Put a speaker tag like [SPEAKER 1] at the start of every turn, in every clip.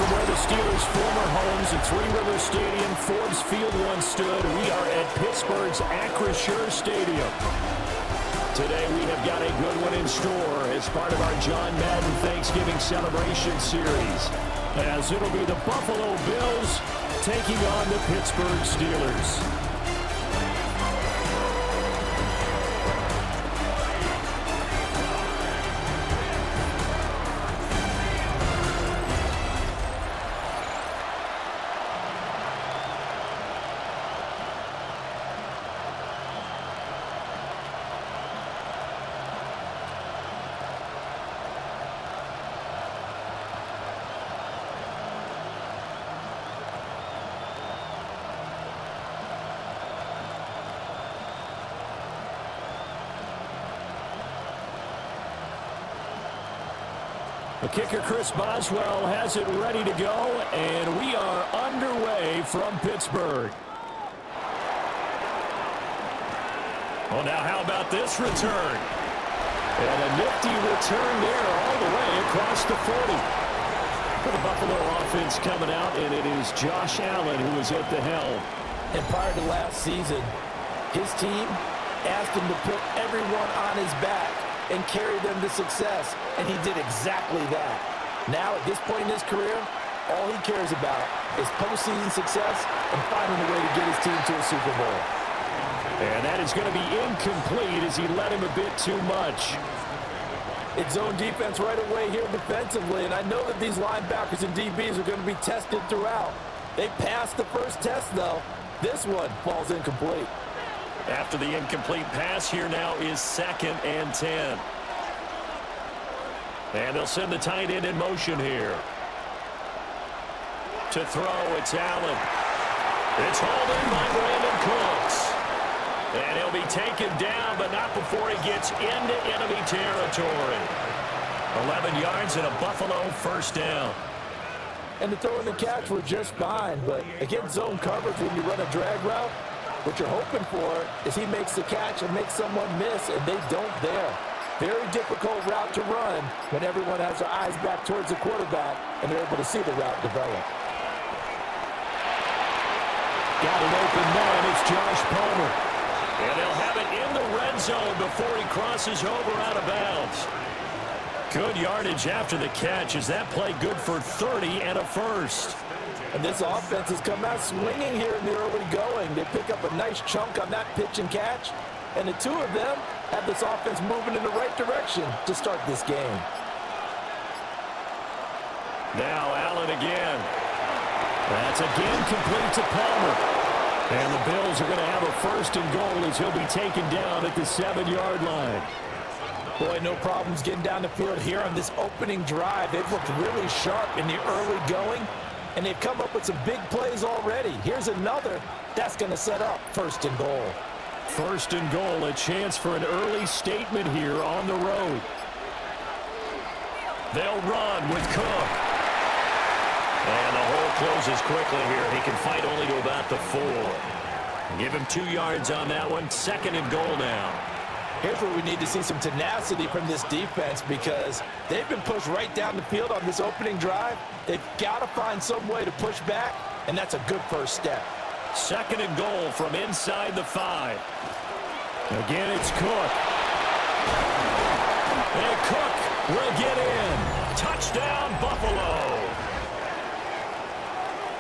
[SPEAKER 1] from where the Steelers' former homes at Three Rivers Stadium, Forbes Field once stood. We are at Pittsburgh's Acrisure Stadium. Today we have got a good one in store as part of our John Madden Thanksgiving Celebration Series, as it'll be the Buffalo Bills taking on the Pittsburgh Steelers. The kicker, Chris Boswell, has it ready to go, and we are underway from Pittsburgh. Well, now how about this return? And a nifty return there all the way across the 40. For the Buffalo offense coming out, and it is Josh Allen who is at the helm.
[SPEAKER 2] And prior to last season, his team asked him to put everyone on his back and carry them to success, and he did exactly that. Now, at this point in his career, all he cares about is postseason success and finding a way to get his team to a Super Bowl.
[SPEAKER 1] And that is going to be incomplete as he led him a bit too much.
[SPEAKER 2] It's zone defense right away here defensively, and I know that these linebackers and DBs are going to be tested throughout. They passed the first test, though. This one falls incomplete.
[SPEAKER 1] After the incomplete pass, here now is 2nd and 10. And they'll send the tight end in motion here. To throw, it's Allen. It's hauled in by Brandon Cooks. And he'll be taken down, but not before he gets into enemy territory. 11 yards and a Buffalo first down.
[SPEAKER 2] And the throw and the catch were just fine, but against zone coverage when you run a drag route, what you're hoping for is he makes the catch and makes someone miss, and they don't there. Very difficult route to run when everyone has their eyes back towards the quarterback and they're able to see the route develop.
[SPEAKER 1] Got it open man, it's Josh Palmer. And they'll have it in the red zone before he crosses over out of bounds. Good yardage after the catch. Is that play good for 30 and a first?
[SPEAKER 2] And this offense has come out swinging here in the early going. They pick up a nice chunk on that pitch and catch. And the two of them have this offense moving in the right direction to start this game.
[SPEAKER 1] Now Allen again. That's again complete to Palmer. And the Bills are going to have a 1st and goal as he'll be taken down at the 7-yard line.
[SPEAKER 2] Boy, no problems getting down the field here on this opening drive. They've looked really sharp in the early going, and they've come up with some big plays already. Here's another that's going to set up 1st and goal.
[SPEAKER 1] 1st and goal, a chance for an early statement here on the road. They'll run with Cook. And the hole closes quickly here. He can fight only to about the 4. Give him 2 yards on that one. 2nd and goal now.
[SPEAKER 2] Here's where we need to see some tenacity from this defense because they've been pushed right down the field on this opening drive. They've got to find some way to push back, and that's a good first step.
[SPEAKER 1] 2nd and goal from inside the 5. Again, it's Cook. And Cook will get in. Touchdown, Buffalo.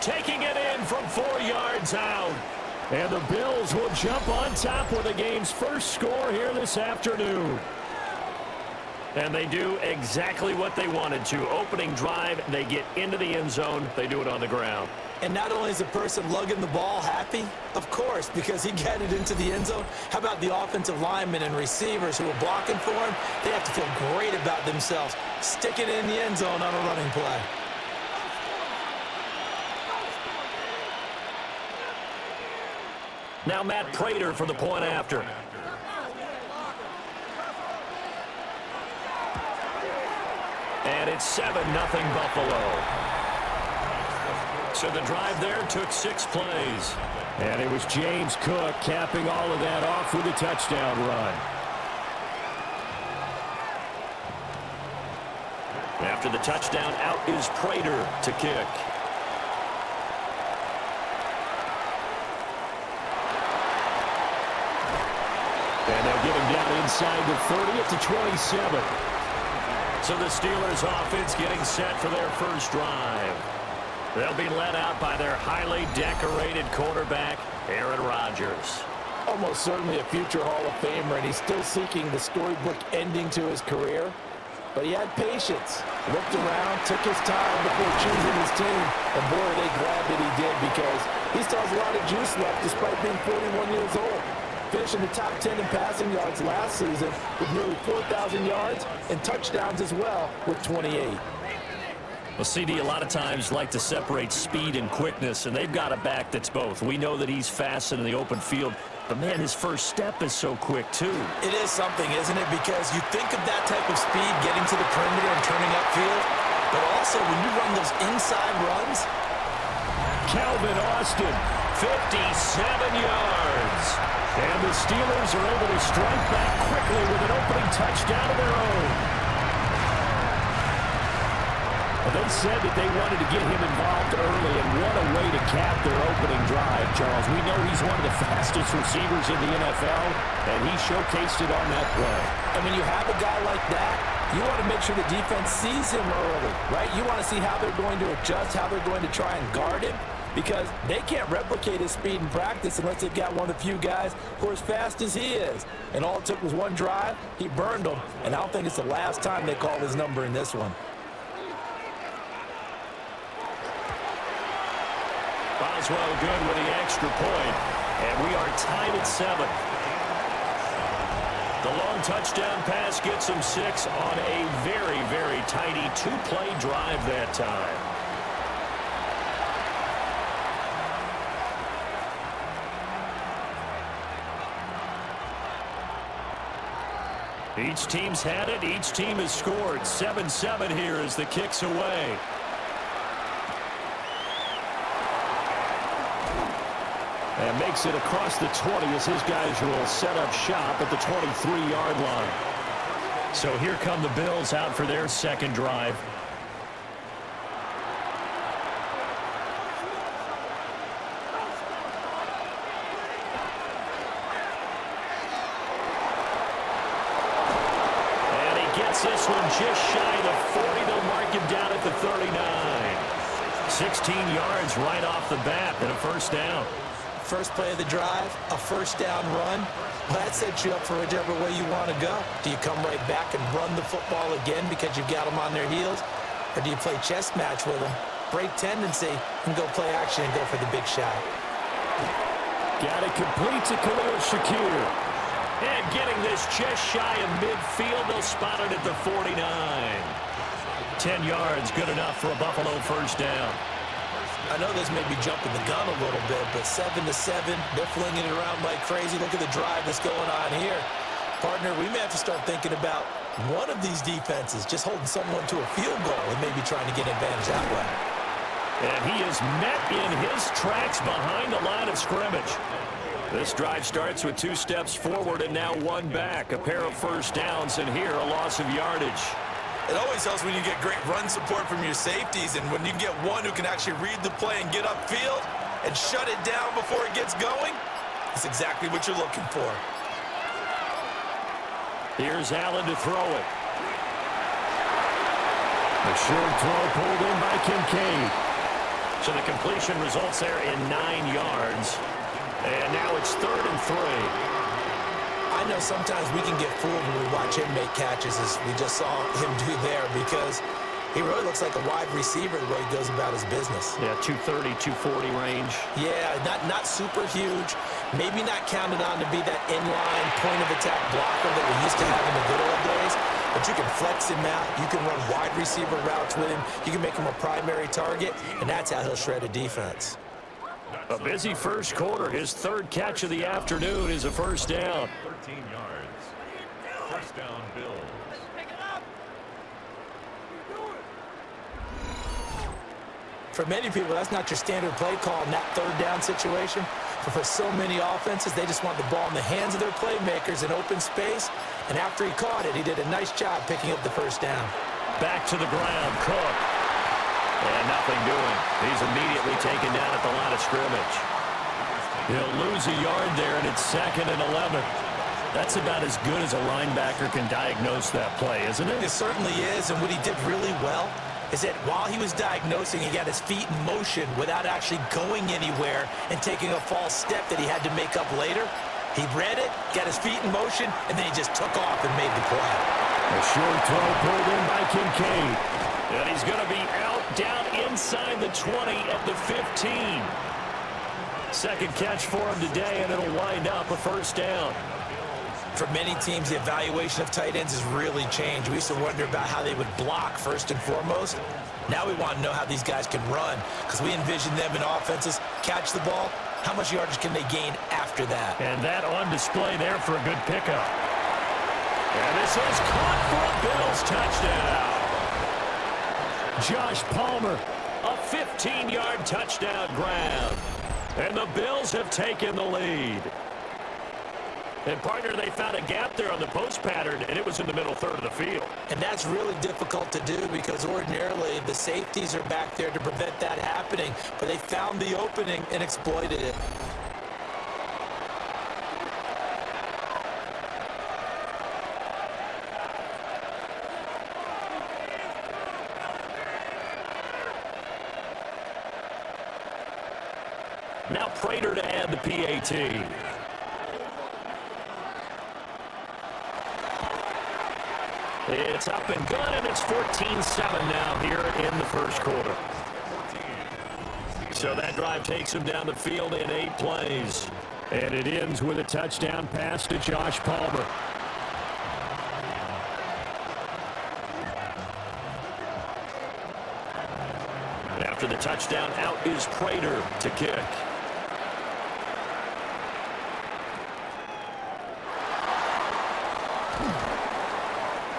[SPEAKER 1] Taking it in from 4 yards out. And the Bills will jump on top with the game's first score here this afternoon. And they do exactly what they wanted to. Opening drive, they get into the end zone. They do it on the ground.
[SPEAKER 2] And not only is the person lugging the ball happy, of course, because he got it into the end zone. How about the offensive linemen and receivers who are blocking for him? They have to feel great about themselves. Stick it in the end zone on a running play.
[SPEAKER 1] Now Matt Prater for the point after. And it's 7-0 Buffalo. So the drive there took 6 plays. And it was James Cook capping all of that off with a touchdown run. After the touchdown, out is Prater to kick. And they'll get him down inside the 30 at the 27. So the Steelers offense getting set for their first drive. They'll be led out by their highly decorated quarterback, Aaron Rodgers.
[SPEAKER 2] Almost certainly a future Hall of Famer, and he's still seeking the storybook ending to his career. But he had patience, looked around, took his time before choosing his team. And boy, are they glad that he did, because he still has a lot of juice left despite being 41 years old. Finishing the top 10 in passing yards last season with nearly 4,000 yards and touchdowns as well with 28.
[SPEAKER 1] Well, CD, a lot of times like to separate speed and quickness, and they've got a back that's both. We know that he's fast in the open field, but, man, his first step is so quick, too.
[SPEAKER 2] It is something, isn't it? Because you think of that type of speed, getting to the perimeter and turning upfield, but also when you run those inside runs.
[SPEAKER 1] Calvin Austin, 57 yards. And the Steelers are able to strike back quickly with an opening touchdown of their own. Well, they said that they wanted to get him involved early, and what a way to cap their opening drive, Charles. We know he's one of the fastest receivers in the NFL, and he showcased it on that play.
[SPEAKER 2] And when you have a guy like that, you want to make sure the defense sees him early, right? You want to see how they're going to adjust, how they're going to try and guard him, because they can't replicate his speed in practice unless they've got one of the few guys who are as fast as he is. And all it took was one drive. He burned them, and I don't think it's the last time they call his number in this one.
[SPEAKER 1] Boswell good with the extra point, and we are tied at 7. The long touchdown pass gets him 6 on a very, very tidy two-play drive that time. Each team's had it. Each team has scored. 7-7 here as the kick's away. And makes it across the 20 as his guys will set up shop at the 23-yard line. So here come the Bills out for their second drive. And he gets this one just shy of the 40. They'll mark him down at the 39. 16 yards right off the bat and a first down.
[SPEAKER 2] First play of the drive, a first down run. Well, that sets you up for whichever way you want to go. Do you come right back and run the football again because you've got them on their heels? Or do you play chess match with them, break tendency, and go play action and go for the big shot?
[SPEAKER 1] Got it complete to Khalil Shakir. And getting this just shy of midfield, they'll spot it at the 49. 10 yards, good enough for a Buffalo first down.
[SPEAKER 2] I know this may be jumping the gun a little bit, but 7-7, they're flinging it around like crazy. Look at the drive that's going on here. Partner, we may have to start thinking about one of these defenses just holding someone to a field goal and maybe trying to get advantage that way.
[SPEAKER 1] And he is met in his tracks behind the line of scrimmage. This drive starts with 2 steps forward and now 1 back. A pair of first downs, and here a loss of yardage.
[SPEAKER 2] It always helps when you get great run support from your safeties, and when you get one who can actually read the play and get upfield and shut it down before it gets going, that's exactly what you're looking for.
[SPEAKER 1] Here's Allen to throw it. The short throw pulled in by Kincaid. So the completion results there in 9 yards. And now it's 3rd and 3.
[SPEAKER 2] I know sometimes we can get fooled when we watch him make catches, as we just saw him do there, because he really looks like a wide receiver the way he goes about his business.
[SPEAKER 1] Yeah, 230, 240 range.
[SPEAKER 2] Yeah, not super huge. Maybe not counted on to be that inline point-of-attack blocker that we used to have in the good old days, but you can flex him out. You can run wide receiver routes with him. You can make him a primary target, and that's how he'll shred a defense.
[SPEAKER 1] A busy first quarter. His 3rd catch of the afternoon is a first down.
[SPEAKER 3] 13 yards. First down, Bills.
[SPEAKER 2] For many people, that's not your standard play call in that 3rd down situation. But for so many offenses, they just want the ball in the hands of their playmakers in open space. And after he caught it, he did a nice job picking up the first down.
[SPEAKER 1] Back to the ground, Cook. And nothing doing. He's immediately taken down at the line of scrimmage. He'll lose a yard there, and it's 2nd and 11. That's about as good as a linebacker can diagnose that play, isn't it?
[SPEAKER 2] It certainly is, and what he did really well is that while he was diagnosing, he got his feet in motion without actually going anywhere and taking a false step that he had to make up later. He read it, got his feet in motion, and then he just took off and made the play.
[SPEAKER 1] A short throw pulled in by Kincaid. And he's going to be out down inside the 20 at the 15. Second catch for him today, and it'll wind up a first down.
[SPEAKER 2] For many teams, the evaluation of tight ends has really changed. We used to wonder about how they would block first and foremost. Now we want to know how these guys can run, because we envision them in offenses catch the ball. How much yardage can they gain after that?
[SPEAKER 1] And that on display there for a good pickup. And this is caught for a Bills touchdown. Josh Palmer, a 15-yard touchdown grab. And the Bills have taken the lead. And, partner, they found a gap there on the post pattern, and it was in the middle third of the field.
[SPEAKER 2] And that's really difficult to do because ordinarily the safeties are back there to prevent that happening. But they found the opening and exploited it.
[SPEAKER 1] Now Prater to add the PAT. It's up and good, and it's 14-7 now here in the first quarter. So that drive takes him down the field in 8 plays. And it ends with a touchdown pass to Josh Palmer. And after the touchdown, out is Prater to kick.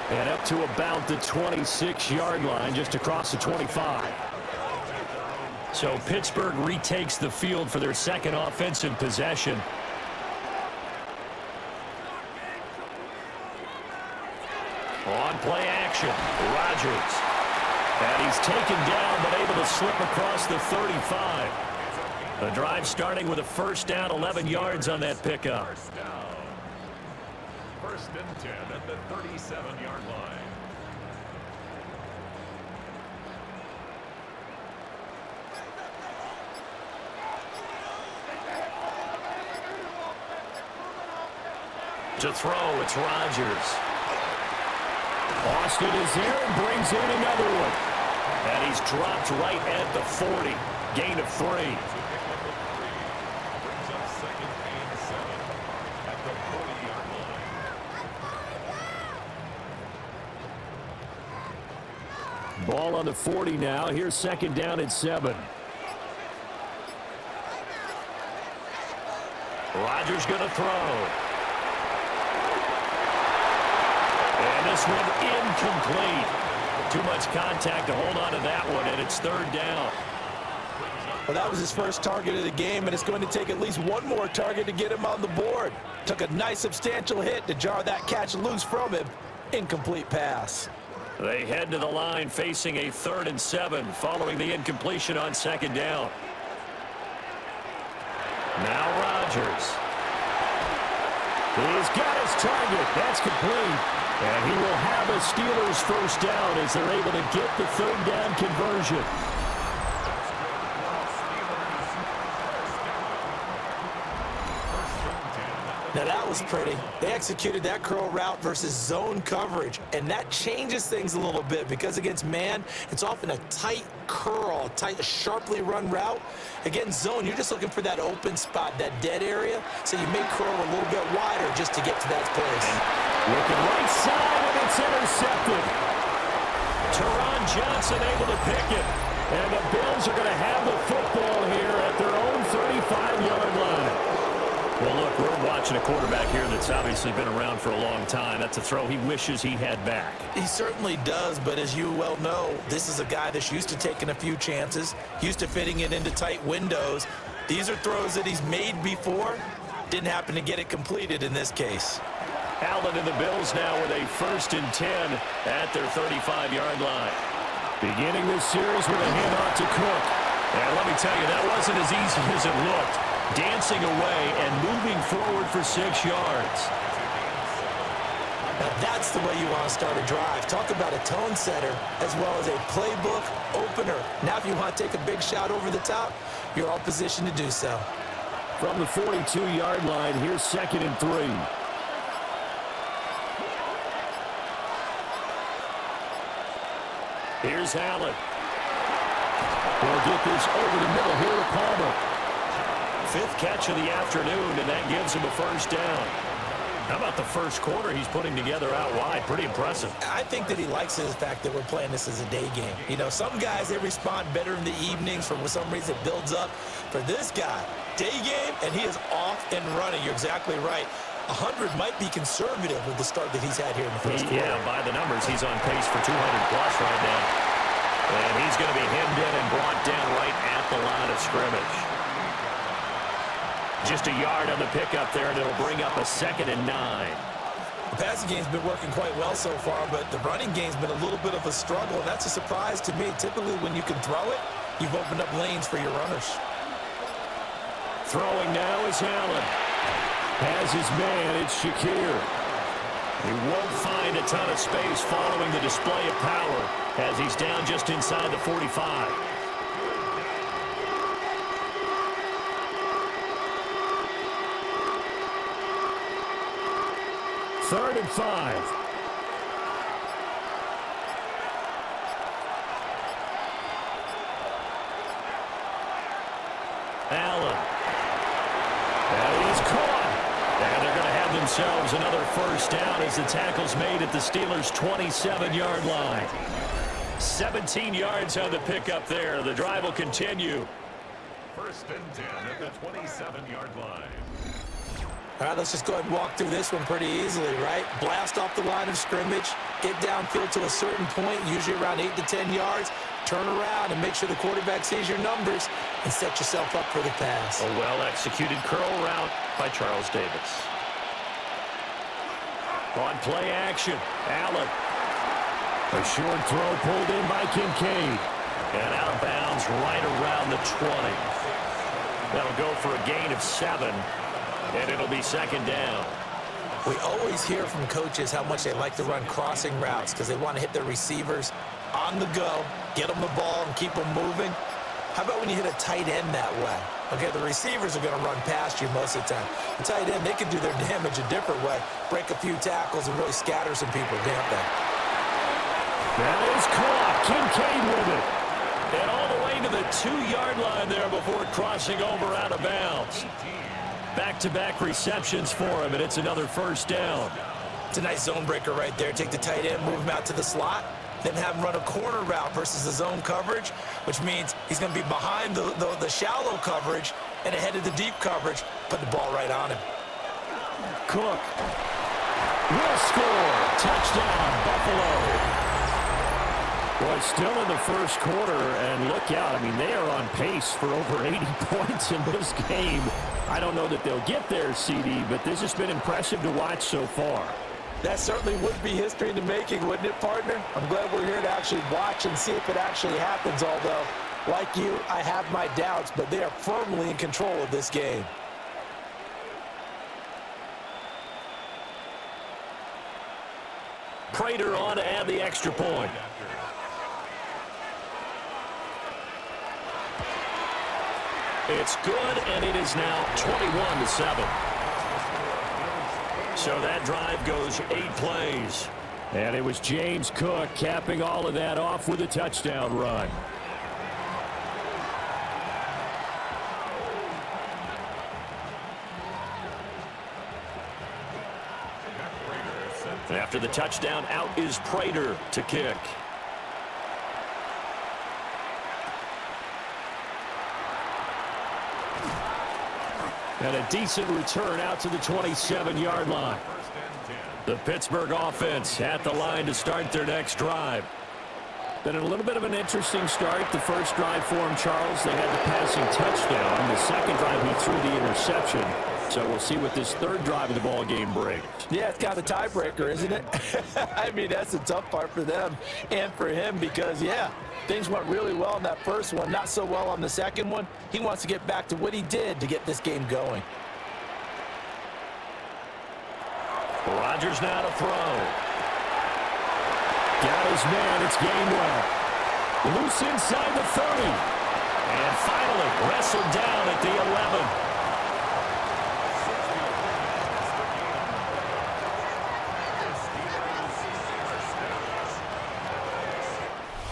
[SPEAKER 1] And up to about the 26-yard line, just across the 25. So Pittsburgh retakes the field for their second offensive possession. On play action, Rodgers. And he's taken down, but able to slip across the 35. The drive starting with a first down, 11 yards on that pickup.
[SPEAKER 3] First and 10 at the 37-yard line.
[SPEAKER 1] To throw, it's Rodgers. Austin is there and brings in another one. And he's dropped right at the 40. Gain of 3.
[SPEAKER 3] Brings up second and 7 at the 40-yard line.
[SPEAKER 1] Ball on the 40 now. Here's second down at 7. Rodgers going to throw. And this one incomplete. Too much contact to hold on to that one, and it's third down.
[SPEAKER 2] Well, that was his first target of the game, and it's going to take at least one more target to get him on the board. Took a nice substantial hit to jar that catch loose from him. Incomplete pass.
[SPEAKER 1] They head to the line facing a 3rd and 7 following the incompletion on second down. Now Rodgers. He's got his target. That's complete. And he will have a Steelers first down as they're able to get the 3rd down conversion.
[SPEAKER 2] Now that was pretty. They executed that curl route versus zone coverage, and that changes things a little bit because against man, it's often a tight curl, a sharply run route. Against zone, you're just looking for that open spot, that dead area, so you may curl a little bit wider just to get to that place.
[SPEAKER 1] Looking right side, and it's intercepted. Teron Johnson able to pick it, and the Bills are going to have the football here at their own 35-yard line. Well, look, we're watching a quarterback here that's obviously been around for a long time. That's a throw he wishes he had back.
[SPEAKER 2] He certainly does, but as you well know, this is a guy that's used to taking a few chances, used to fitting it into tight windows. These are throws that he's made before. Didn't happen to get it completed in this case.
[SPEAKER 1] Allen and the Bills now with a 1st and 10 at their 35-yard line. Beginning this series with a handoff to Cook. And let me tell you, that wasn't as easy as it looked. Dancing away and moving forward for 6 yards.
[SPEAKER 2] Now that's the way you want to start a drive. Talk about a tone setter as well as a playbook opener. Now if you want to take a big shot over the top, you're all positioned to do so.
[SPEAKER 1] From the 42-yard line, here's 2nd and 3. Here's Allen. They'll get this over the middle here to Palmer. 5th catch of the afternoon, and that gives him a 1st down. How about the first quarter he's putting together out wide? Pretty impressive.
[SPEAKER 2] I think that he likes the fact that we're playing this as a day game. You know, some guys, they respond better in the evenings. For some reason, it builds up. For this guy, day game, and he is off and running. You're exactly right. 100 might be conservative with the start that he's had here in the first quarter.
[SPEAKER 1] Yeah, by the numbers, he's on pace for 200-plus right now. And he's going to be hemmed in and brought down right at the line of scrimmage. Just a yard on the pickup there, and it'll bring up a 2nd and 9.
[SPEAKER 2] The passing game's been working quite well so far, but the running game's been a little bit of a struggle, and that's a surprise to me. Typically, when you can throw it, you've opened up lanes for your runners.
[SPEAKER 1] Throwing now is Allen. Has his man, it's Shakir. He won't find a ton of space following the display of power as he's down just inside the 45. 3rd and 5. Allen. That is caught. And they're going to have themselves another 1st down as the tackle's made at the Steelers' 27-yard line. 17 yards on the pickup there. The drive will continue.
[SPEAKER 3] 1st and 10 at the 27-yard line.
[SPEAKER 2] All right, let's just go ahead and walk through this one pretty easily, right? Blast off the line of scrimmage, get downfield to a certain point, usually around 8 to 10 yards, turn around and make sure the quarterback sees your numbers and set yourself up for the pass.
[SPEAKER 1] A well-executed curl route by Charles Davis. On play action, Allen. A short throw pulled in by Kincaid. And out of bounds right around the 20. That'll go for a gain of 7. And it'll be 2nd down.
[SPEAKER 2] We always hear from coaches how much they like to run crossing routes because they want to hit their receivers on the go, get them the ball, and keep them moving. How about when you hit a tight end that way? Okay, the receivers are going to run past you most of the time. The tight end, they can do their damage a different way, break a few tackles, and really scatter some people, can't they?
[SPEAKER 1] That is caught. Kincaid with it. And all the way to the 2-yard line there before crossing over out of bounds. Back-to-back receptions for him, and it's another 1st down.
[SPEAKER 2] It's a nice zone breaker right there. Take the tight end, move him out to the slot, then have him run a corner route versus the zone coverage, which means he's going to be behind the shallow coverage and ahead of the deep coverage. Put the ball right on him.
[SPEAKER 1] Cook will score. Touchdown, Buffalo. Well, it's still in the first quarter, and look out. I mean, they are on pace for over 80 points in this game. I don't know that they'll get there, CD, but this has been impressive to watch so far.
[SPEAKER 2] That certainly would be history in the making, wouldn't it, partner? I'm glad we're here to actually watch and see if it actually happens, although, like you, I have my doubts, but they are firmly in control of this game.
[SPEAKER 1] Prater on to add the extra point. It's good, and it is now 21-7. So that drive goes 8 plays. And it was James Cook capping all of that off with a touchdown run. After the touchdown, out is Prater to kick. And a decent return out to the 27-yard line. The Pittsburgh offense at the line to start their next drive. Been a little bit of an interesting start. The first drive for him, Charles, they had the passing touchdown. The second drive, he threw the interception. So we'll see what this third drive of the ball game brings.
[SPEAKER 2] Yeah, it's kind of a tiebreaker, isn't it? I mean, that's the tough part for them and for him because, yeah, things went really well in that first one, not so well on the second one. He wants to get back to what he did to get this game going.
[SPEAKER 1] Rodgers now to throw. Got his man. It's Gainwell. Loose inside the 30. And finally wrestled down at the 11.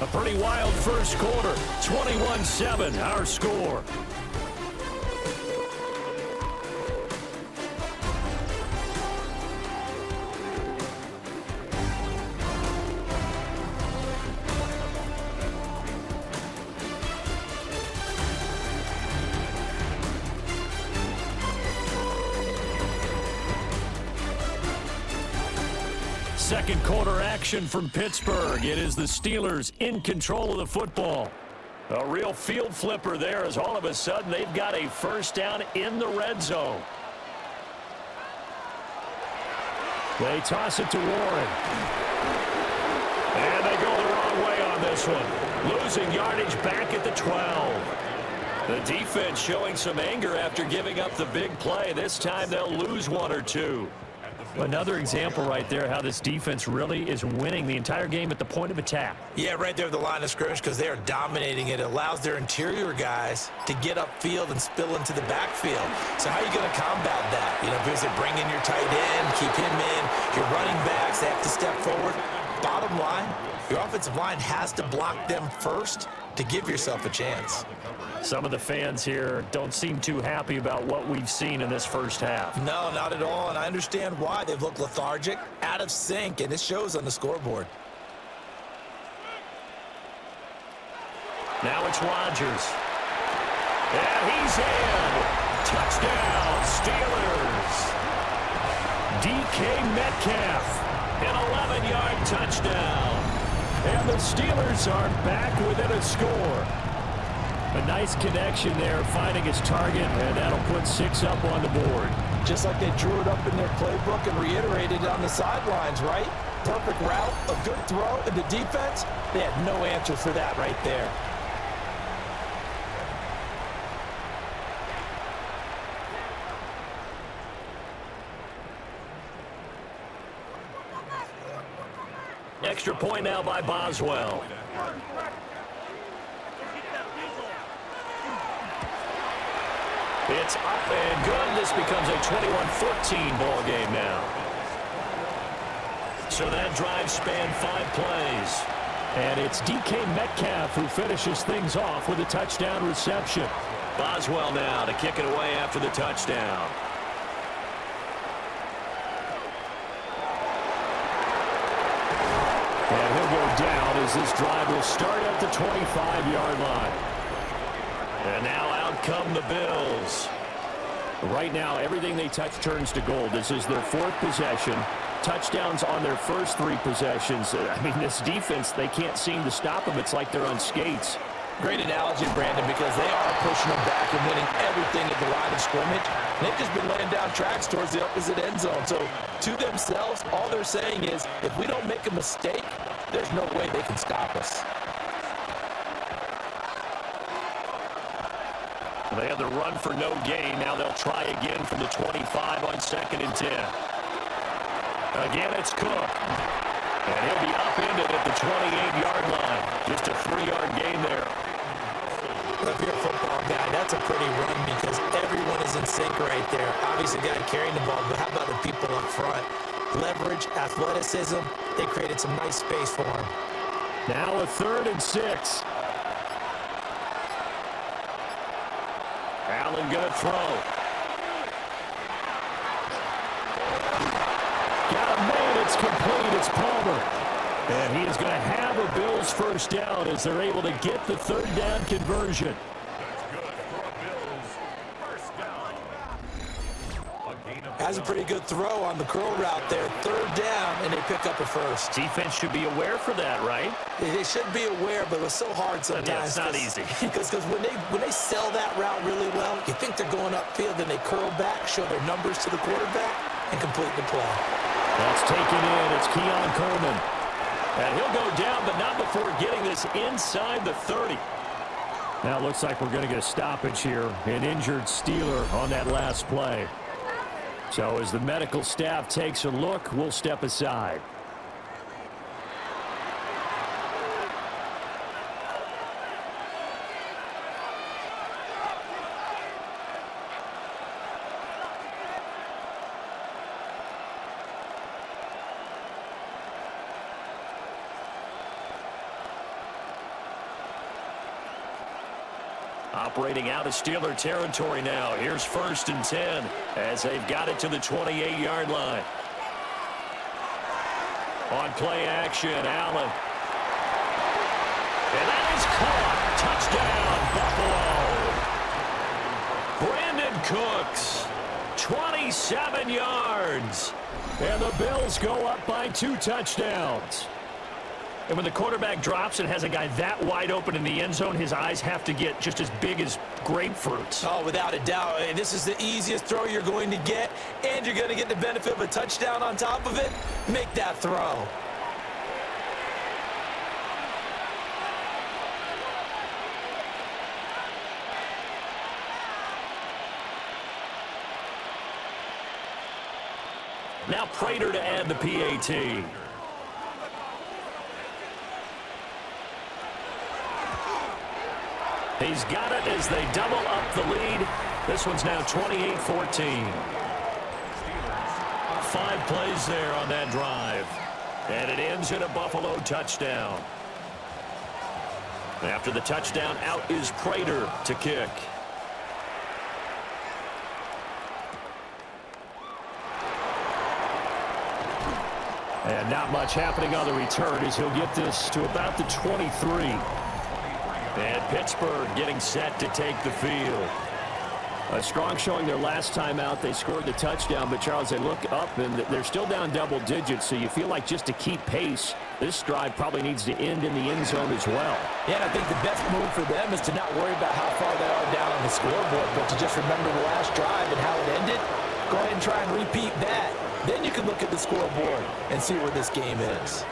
[SPEAKER 1] A pretty wild first quarter. 21-7, our score. Second quarter action from Pittsburgh. It is the Steelers in control of the football. A real field flipper there as all of a sudden they've got a first down in the red zone. They toss it to Warren. And they go the wrong way on this one. Losing yardage back at the 12. The defense showing some anger after giving up the big play. This time they'll lose one or two. Another example right there how this defense really is winning the entire game at the point of attack.
[SPEAKER 2] Yeah, right there at the line of scrimmage because they are dominating it. It allows their interior guys to get upfield and spill into the backfield. So how are you going to combat that? You know, because they bring in your tight end, keep him in, your running backs, they have to step forward. Bottom line, your offensive line has to block them first to give yourself a chance.
[SPEAKER 1] Some of the fans here don't seem too happy about what we've seen in this first half.
[SPEAKER 2] No, not at all, and I understand why. They've looked lethargic, out of sync, and it shows on the scoreboard.
[SPEAKER 1] Now it's Rodgers. And he's in. Touchdown, Steelers. DK Metcalf, an 11-yard touchdown. And the Steelers are back within a score. A nice connection there, finding his target, and that'll put 6 up on the board.
[SPEAKER 2] Just like they drew it up in their playbook and reiterated it on the sidelines, right? Perfect route, a good throw, and the defense, they had no answer for that right there.
[SPEAKER 1] Extra point now by Boswell. It's up and good. This becomes a 21-14 ball game now. So that drive spanned 5 plays. And it's DK Metcalf who finishes things off with a touchdown reception. Boswell now to kick it away after the touchdown. And he'll go down as this drive will start at the 25-yard line. And now out come the Bills. Right now, everything they touch turns to gold. This is their 4th possession. Touchdowns on their first 3 possessions. I mean, this defense, they can't seem to stop them. It's like they're on skates.
[SPEAKER 2] Great analogy, Brandon, because they are pushing them back and winning everything at the line of scrimmage. They've just been laying down tracks towards the opposite end zone. So to themselves, all they're saying is, if we don't make a mistake, there's no way they can stop us.
[SPEAKER 1] They had the run for no gain. Now they'll try again from the 25 on 2nd and 10. Again, it's Cook. And he'll be upended at the 28-yard line. Just a 3-yard gain there.
[SPEAKER 2] If you're a football guy, that's a pretty run because everyone is in sync right there. Obviously, the guy carrying the ball, but how about the people up front? Leverage, athleticism, they created some nice space for him.
[SPEAKER 1] Now a 3rd and 6. Allen gonna throw. Got a man, it's complete, it's Palmer. And he is going to have a Bills first down as they're able to get the 3rd down conversion.
[SPEAKER 3] That's good for a Bills first down. A gain of
[SPEAKER 2] That's a pretty good throw on the curl route there. Third down, and they pick up a first.
[SPEAKER 1] Defense should be aware for that, right?
[SPEAKER 2] They should be aware, but it's so hard sometimes.
[SPEAKER 1] Yeah, it's not easy.
[SPEAKER 2] Because when they sell that route really well, you think they're going upfield, and they curl back, show their numbers to the quarterback, and complete the play.
[SPEAKER 1] That's taken in. It's Keon Coleman. And he'll go down, but not before getting this inside the 30. Now it looks like we're going to get a stoppage here. An injured Steeler on that last play. So as the medical staff takes a look, we'll step aside. Operating out of Steeler territory now. Here's 1st and 10 as they've got it to the 28-yard line. On play action, Allen. And that is caught. Touchdown, Buffalo. Brandon Cooks, 27 yards. And the Bills go up by 2 touchdowns. And when the quarterback drops and has a guy that wide open in the end zone, his eyes have to get just as big as grapefruits.
[SPEAKER 2] Oh, without a doubt. And this is the easiest throw you're going to get, and you're going to get the benefit of a touchdown on top of it. Make that throw.
[SPEAKER 1] Now Prater to add the PAT. He's got it as they double up the lead. This one's now 28-14. 5 plays there on that drive. And it ends in a Buffalo touchdown. After the touchdown, out is Prater to kick. And not much happening on the return as he'll get this to about the 23. And Pittsburgh getting set to take the field. A strong showing their last time out. They scored the touchdown, but Charles, they look up and they're still down double digits, so you feel like just to keep pace, this drive probably needs to end in the end zone as well.
[SPEAKER 2] Yeah, and I think the best move for them is to not worry about how far they are down on the scoreboard, but to just remember the last drive and how it ended. Go ahead and try and repeat that. Then you can look at the scoreboard and see where this game is.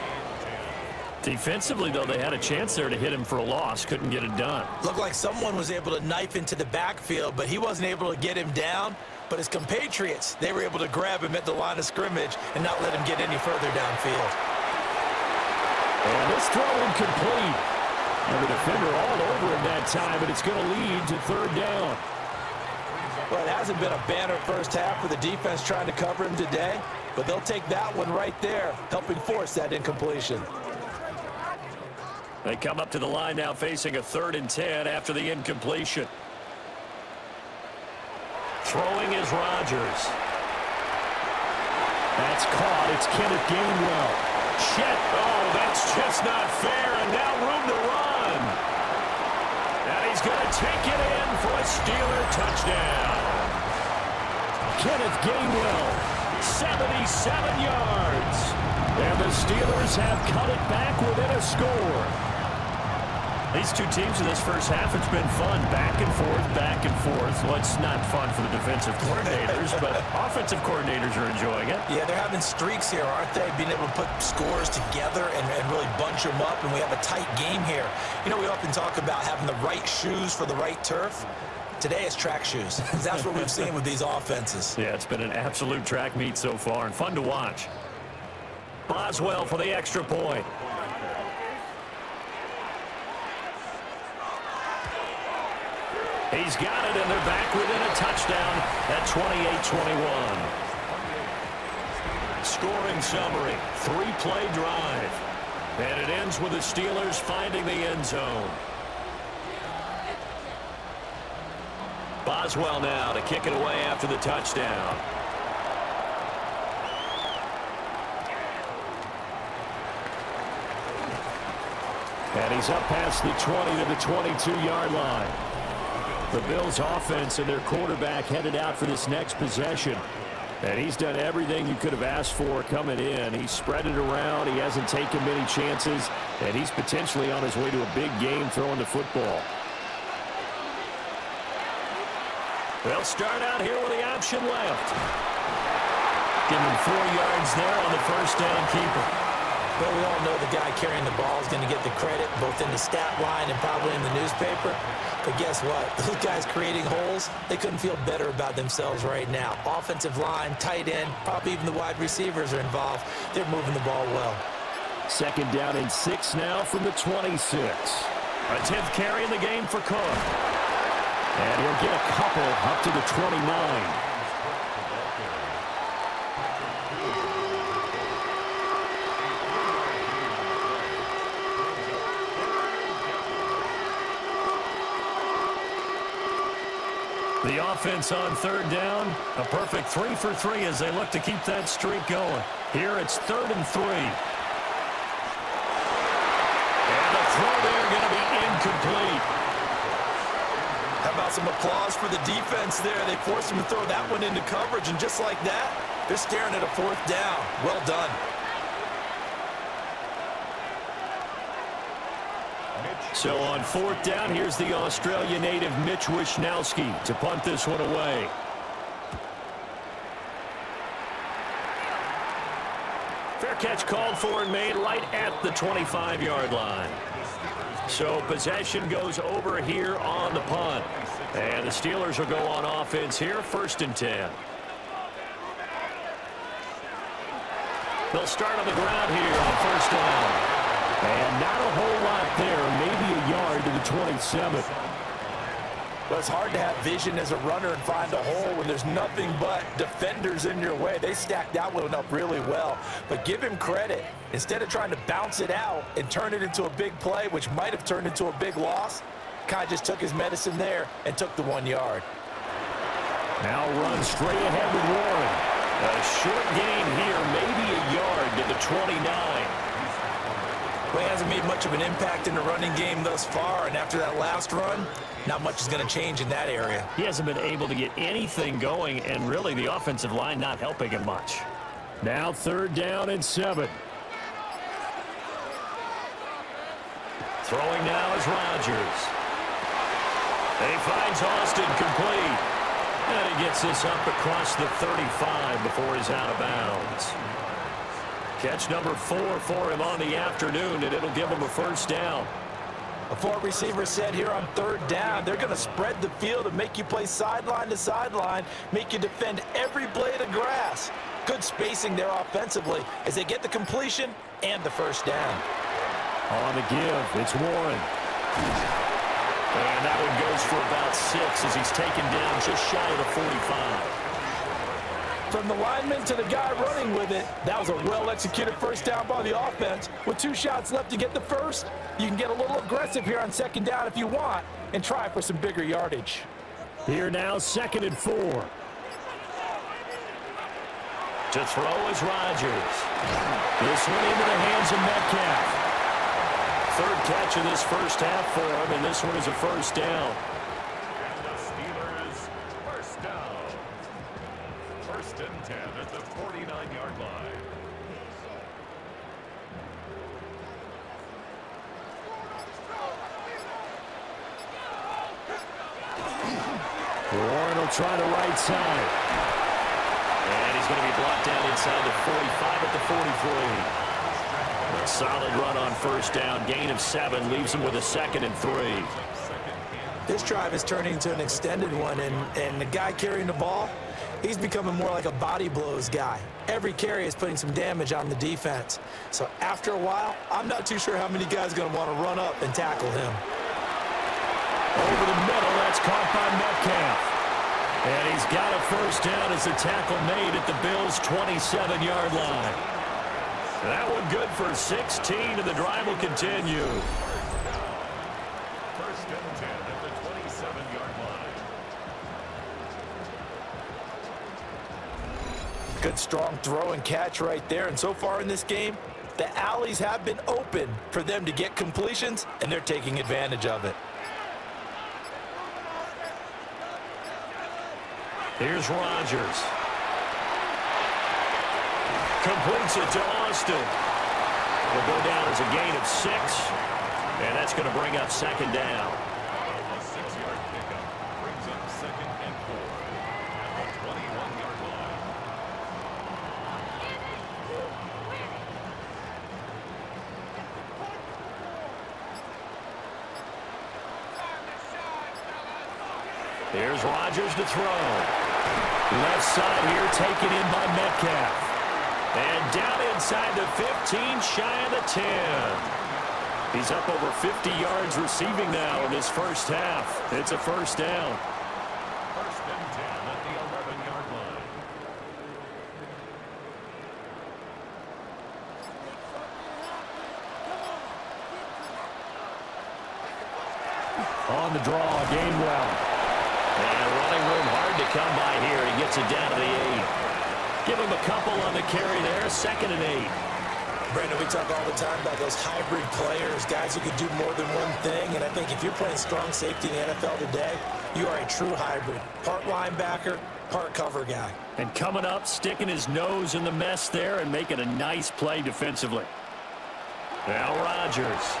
[SPEAKER 1] Defensively, though, they had a chance there to hit him for a loss. Couldn't get it done.
[SPEAKER 2] Looked like someone was able to knife into the backfield, but he wasn't able to get him down. But his compatriots, they were able to grab him at the line of scrimmage and not let him get any further downfield.
[SPEAKER 1] And this throw incomplete. And the defender all over him that time, but it's going to lead to 3rd down.
[SPEAKER 2] Well, it hasn't been a banner first half for the defense trying to cover him today, but they'll take that one right there, helping force that incompletion.
[SPEAKER 1] They come up to the line now facing a 3rd and 10 after the incompletion. Throwing is Rodgers. That's caught. It's Kenneth Gainwell. Shit. Oh, that's just not fair. And now room to run. And he's going to take it in for a Steeler touchdown. Kenneth Gainwell, 77 yards. And the Steelers have cut it back within a score. These two teams in this first half, it's been fun. Back and forth, back and forth. Well, it's not fun for the defensive coordinators, but offensive coordinators are enjoying it.
[SPEAKER 2] Yeah, they're having streaks here, aren't they? Being able to put scores together and really bunch them up, and we have a tight game here. You know, we often talk about having the right shoes for the right turf. Today it's track shoes. That's what we've seen with these offenses.
[SPEAKER 1] Yeah, it's been an absolute track meet so far and fun to watch. Boswell for the extra point. He's got it, and they're back within a touchdown at 28-21. Scoring summary, 3-play drive. And it ends with the Steelers finding the end zone. Boswell now to kick it away after the touchdown. And he's up past the 20 to the 22-yard line. The Bills offense and their quarterback headed out for this next possession. And he's done everything you could have asked for coming in. He's spread it around. He hasn't taken many chances. And he's potentially on his way to a big game throwing the football. They'll start out here with the option left. Give him 4 yards there on the first down keeper.
[SPEAKER 2] Well, we all know the guy carrying the ball is going to get the credit, both in the stat line and probably in the newspaper. But guess what? Those guys creating holes, they couldn't feel better about themselves right now. Offensive line, tight end, probably even the wide receivers are involved. They're moving the ball well.
[SPEAKER 1] Second down and 6 now from the 26. A 10th carry in the game for Cook. And he'll get a couple up to the 29. The offense on third down, a perfect 3 for 3 as they look to keep that streak going. Here it's 3rd and 3. And the throw there going to be incomplete.
[SPEAKER 2] How about some applause for the defense there? They forced him to throw that one into coverage, and just like that, they're staring at a 4th down. Well done.
[SPEAKER 1] So on 4th down, here's the Australia native Mitch Wishnowsky to punt this one away. Fair catch called for and made right at the 25-yard line. So possession goes over here on the punt. And the Steelers will go on offense here, 1st and 10. They'll start on the ground here on 1st down. And not a whole lot there, maybe a yard to the 27.
[SPEAKER 2] Well, it's hard to have vision as a runner and find a hole when there's nothing but defenders in your way. They stacked that one up really well. But give him credit. Instead of trying to bounce it out and turn it into a big play, which might have turned into a big loss, Kai just took his medicine there and took the 1 yard.
[SPEAKER 1] Now run straight ahead with Warren. A short gain here, maybe a yard to the 29.
[SPEAKER 2] Well, he hasn't made much of an impact in the running game thus far, and after that last run, not much is going to change in that area.
[SPEAKER 1] He hasn't been able to get anything going, and really the offensive line not helping him much. Now 3rd down and 7. Throwing now is Rodgers. He finds Austin complete. And he gets this up across the 35 before he's out of bounds. Catch number 4 for him on the afternoon, and it'll give him a 1st down.
[SPEAKER 2] A 4 receiver set here on 3rd down. They're going to spread the field and make you play sideline to sideline, make you defend every blade of grass. Good spacing there offensively as they get the completion and the 1st down.
[SPEAKER 1] On the give, it's Warren. And that one goes for about 6 as he's taken down just shy of the 45.
[SPEAKER 2] From the lineman to the guy running with it, that was a well-executed 1st down by the offense. With 2 shots left to get the 1st, you can get a little aggressive here on 2nd down if you want and try for some bigger yardage.
[SPEAKER 1] Here now, 2nd and 4. To throw is Rodgers. This one into the hands of Metcalf. 3rd catch of this 1st half for him, and this one is a 1st down.
[SPEAKER 3] And the Steelers, 1st down. 1st and 10 at the 49-yard line.
[SPEAKER 1] Warren will try the right side. And he's going to be brought down inside the 45 at the 43. A solid run on 1st down. Gain of 7 leaves him with a 2nd and 3.
[SPEAKER 2] This drive is turning into an extended one, and the guy carrying the ball, he's becoming more like a body blows guy. Every carry is putting some damage on the defense. So after a while, I'm not too sure how many guys are going to want to run up and tackle him.
[SPEAKER 1] Over the middle, that's caught by Metcalf. And he's got a 1st down as the tackle made at the Bills' 27-yard line. That one good for 16, and the drive will continue.
[SPEAKER 3] 1st and 10 at the 27-yard line.
[SPEAKER 2] Good strong throw and catch right there. And so far in this game, the alleys have been open for them to get completions, and they're taking advantage of it.
[SPEAKER 1] Here's Rodgers. Completes it to Austin. Will go down as a gain of 6, and that's going to bring up second down.
[SPEAKER 3] A 6-yard pickup brings up 2nd and 4 at the 21-yard line.
[SPEAKER 1] Here's Rodgers to throw. Left side here taken in by Metcalf. And down inside the 15, shy of the 10. He's up over 50 yards receiving now in this first half. It's a first down.
[SPEAKER 3] 1st and 10 at the 11-yard line.
[SPEAKER 1] On the draw, Gainwell. And running room hard to come by here. He gets it down to the 8. Give him a couple on the carry there, 2nd and 8.
[SPEAKER 2] Brandon, we talk all the time about those hybrid players, guys who can do more than one thing. And I think if you're playing strong safety in the NFL today, you are a true hybrid. Part linebacker, part cover guy.
[SPEAKER 1] And coming up, sticking his nose in the mess there and making a nice play defensively. Now Rodgers.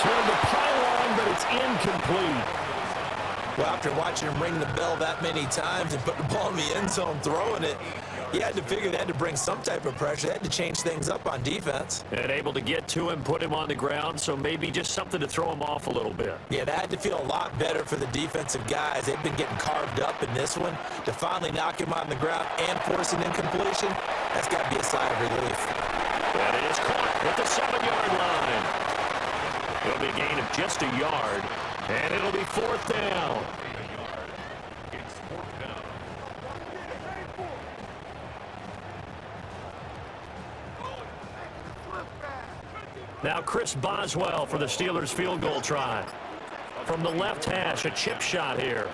[SPEAKER 1] Toward the pylon, but it's incomplete.
[SPEAKER 2] Well, after watching him ring the bell that many times and put the ball in the end zone throwing it, you had to figure they had to bring some type of pressure. They had to change things up on defense.
[SPEAKER 1] And able to get to him, put him on the ground, so maybe just something to throw him off a little bit.
[SPEAKER 2] Yeah, that had to feel a lot better for the defensive guys. They've been getting carved up in this one. To finally knock him on the ground and force an incompletion, that's got to be a sigh of relief.
[SPEAKER 1] That is caught at the 7-yard line. It'll be a gain of just a yard, and it'll be 4th down.
[SPEAKER 3] It's 4th down.
[SPEAKER 1] Now Chris Boswell for the Steelers field goal try. From the left hash, a chip shot here.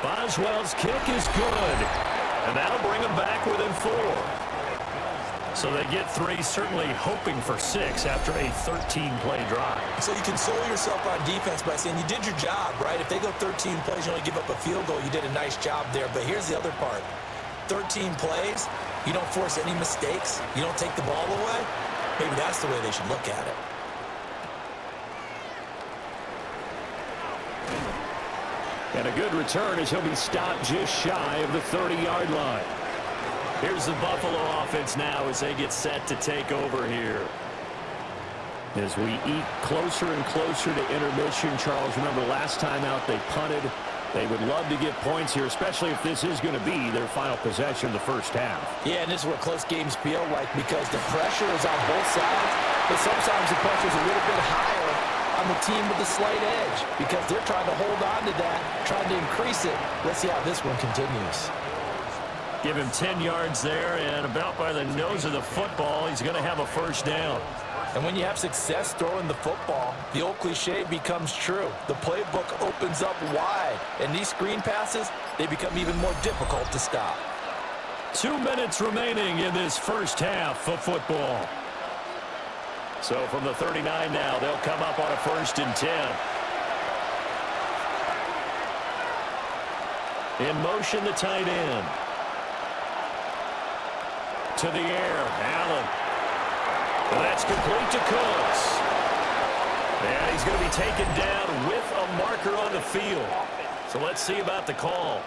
[SPEAKER 1] Boswell's kick is good, and that'll bring them back within 4. So they get 3, certainly hoping for 6 after a 13-play drive.
[SPEAKER 2] So you console yourself on defense by saying you did your job, right? If they go 13 plays, you only give up a field goal, you did a nice job there. But here's the other part. 13 plays, you don't force any mistakes, you don't take the ball away. Maybe that's the way they should look at it.
[SPEAKER 1] And a good return as he'll be stopped just shy of the 30-yard line. Here's the Buffalo offense now as they get set to take over here. As we eke closer and closer to intermission, Charles, remember last time out they punted. They would love to get points here, especially if this is going to be their final possession of the first half.
[SPEAKER 2] Yeah, and this is what close games feel like because the pressure is on both sides, but sometimes the pressure is a little bit higher on the team with the slight edge because they're trying to hold on to that, trying to increase it. Let's see how this one continues.
[SPEAKER 1] Give him 10 yards there, and about by the nose of the football, he's going to have a first down.
[SPEAKER 2] And when you have success throwing the football, the old cliche becomes true. The playbook opens up wide, and these screen passes, they become even more difficult to stop.
[SPEAKER 1] 2 minutes remaining in this first half of football. So from the 39 now, they'll come up on a 1st and 10. In motion, the tight end. To the air, Allen. And that's complete to Cooks. And he's going to be taken down with a marker on the field. So let's see about the call.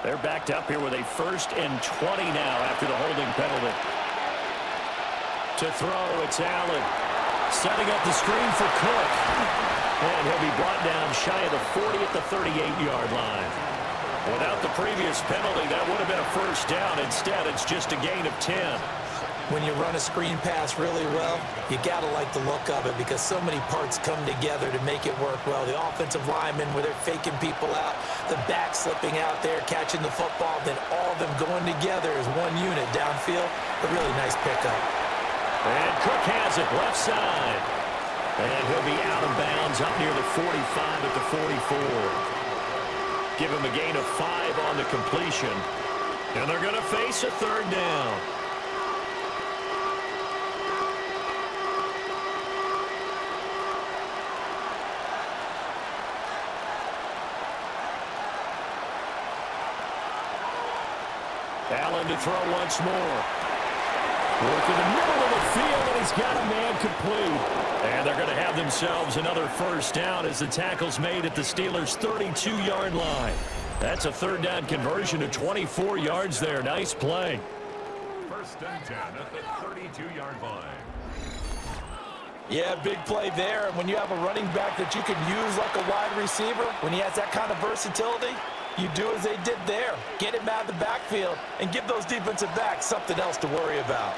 [SPEAKER 1] They're backed up here with a 1st and 20 now after the holding penalty. To throw, it's Allen. Setting up the screen for Cook. And he'll be brought down shy of the 40 at the 38-yard line. Without the previous penalty, that would have been a first down. Instead, it's just a gain of 10.
[SPEAKER 2] When you run a screen pass really well, you got to like the look of it because so many parts come together to make it work well. The offensive linemen, where they're faking people out, the back slipping out there, catching the football, then all of them going together as one unit downfield. A really nice pickup.
[SPEAKER 1] And Cook has it left side. And he'll be out of bounds up near the 45 at the 44. Give him a gain of 5 on the completion. And they're going to face a 3rd down. Allen to throw once more. Work in the middle of the field, and he's got a man complete. And they're going to have themselves another first down as the tackle's made at the Steelers' 32-yard line. That's a third down conversion to 24 yards there. Nice play.
[SPEAKER 3] First and 10 at the 32-yard line.
[SPEAKER 2] Yeah, big play there. And when you have a running back that you can use like a wide receiver, when he has that kind of versatility, you do as they did there. Get him out of the backfield and give those defensive backs something else to worry about.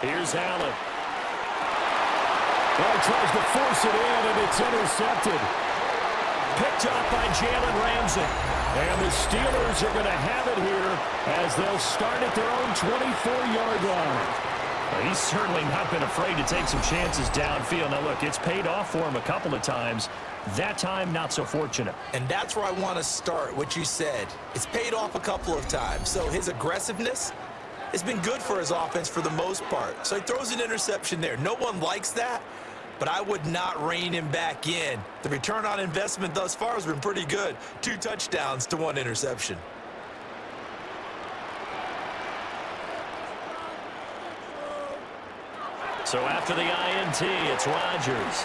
[SPEAKER 1] Here's Allen. Well, he tries to force it in, and it's intercepted. Picked up by Jalen Ramsey. And the Steelers are going to have it here as they'll start at their own 24-yard line. Well, he's certainly not been afraid to take some chances downfield. Now, look, it's paid off for him a couple of times. That time, not so fortunate.
[SPEAKER 2] And that's where I want to start, what you said. It's paid off a couple of times. So his aggressiveness has been good for his offense for the most part. So he throws an interception there. No one likes that, but I would not rein him back in. The return on investment thus far has been pretty good. 2 touchdowns to 1 interception.
[SPEAKER 1] So after the INT, it's Rodgers.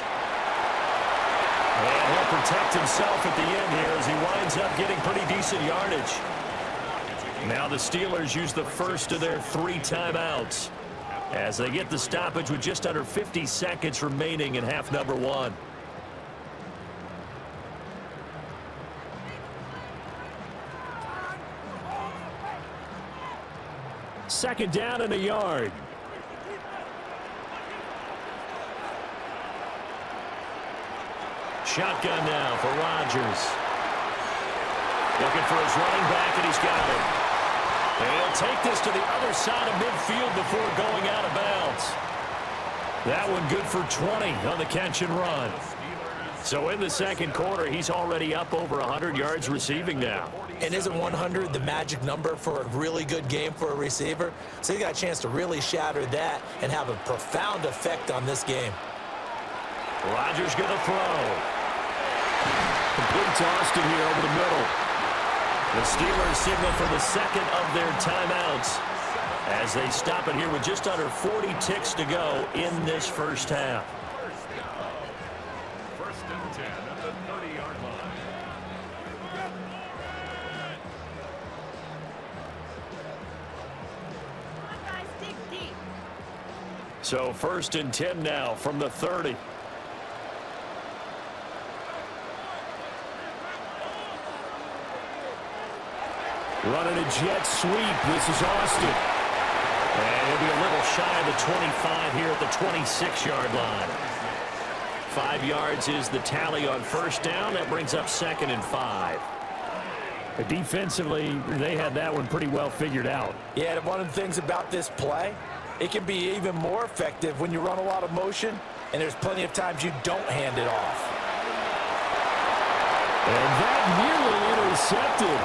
[SPEAKER 1] And he'll protect himself at the end here as he winds up getting pretty decent yardage. Now the Steelers use the first of their 3 timeouts as they get the stoppage with just under 50 seconds remaining in half number 1. Second down and a yard. Shotgun now for Rodgers. Looking for his running back, and he's got him. And he'll take this to the other side of midfield before going out of bounds. That one good for 20 on the catch and run. So in the second quarter, he's already up over 100 yards receiving now.
[SPEAKER 2] And isn't 100 the magic number for a really good game for a receiver? So he got a chance to really shatter that and have a profound effect on this game.
[SPEAKER 1] Rodgers going to throw. Complete to Austin here over the middle. The Steelers signal for the second of their timeouts as they stop it here with just under 40 ticks to go in this first half.
[SPEAKER 3] First and 10 at the 30-yard line.
[SPEAKER 1] So first and 10 now from the 30. Running a jet sweep. This is Austin. And he'll be a little shy of the 25 here at the 26-yard line. 5 yards is the tally on first down. That brings up second and 5. But defensively, they had that one pretty well figured out.
[SPEAKER 2] Yeah, and one of the things about this play, it can be even more effective when you run a lot of motion, and there's plenty of times you don't hand it off.
[SPEAKER 1] And that nearly intercepted.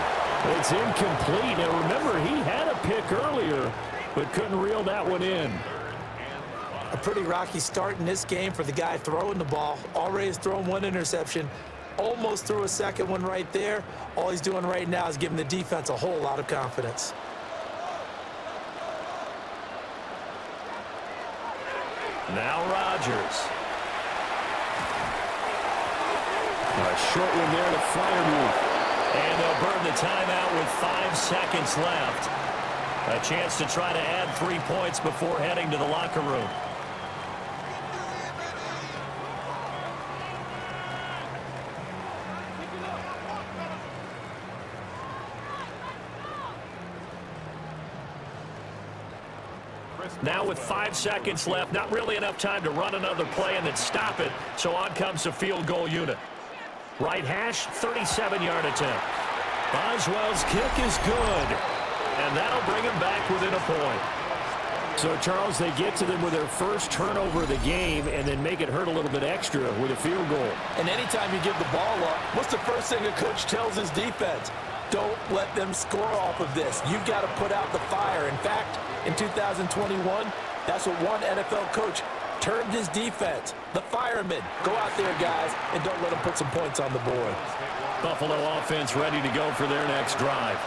[SPEAKER 1] It's incomplete. Now, remember, he had a pick earlier, but couldn't reel that one in.
[SPEAKER 2] A pretty rocky start in this game for the guy throwing the ball. Already has thrown 1 interception. Almost threw a second one right there. All he's doing right now is giving the defense a whole lot of confidence.
[SPEAKER 1] Now Rodgers. A short one there to Freiermuth. And they'll burn the timeout with 5 seconds left. A chance to try to add 3 points before heading to the locker room. Now with 5 seconds left, not really enough time to run another play and then stop it. So on comes the field goal unit. Right hash, 37-yard attempt. Boswell's kick is good. And that'll bring him back within a point. So, Charles, they get to them with their first turnover of the game and then make it hurt a little bit extra with a field goal.
[SPEAKER 2] And anytime you give the ball up, what's the first thing a coach tells his defense? Don't let them score off of this. You've got to put out the fire. In fact, in 2021, that's what one NFL coach termed his defense, the firemen. Go out there, guys, and don't let them put some points on the board.
[SPEAKER 1] Buffalo offense ready to go for their next drive.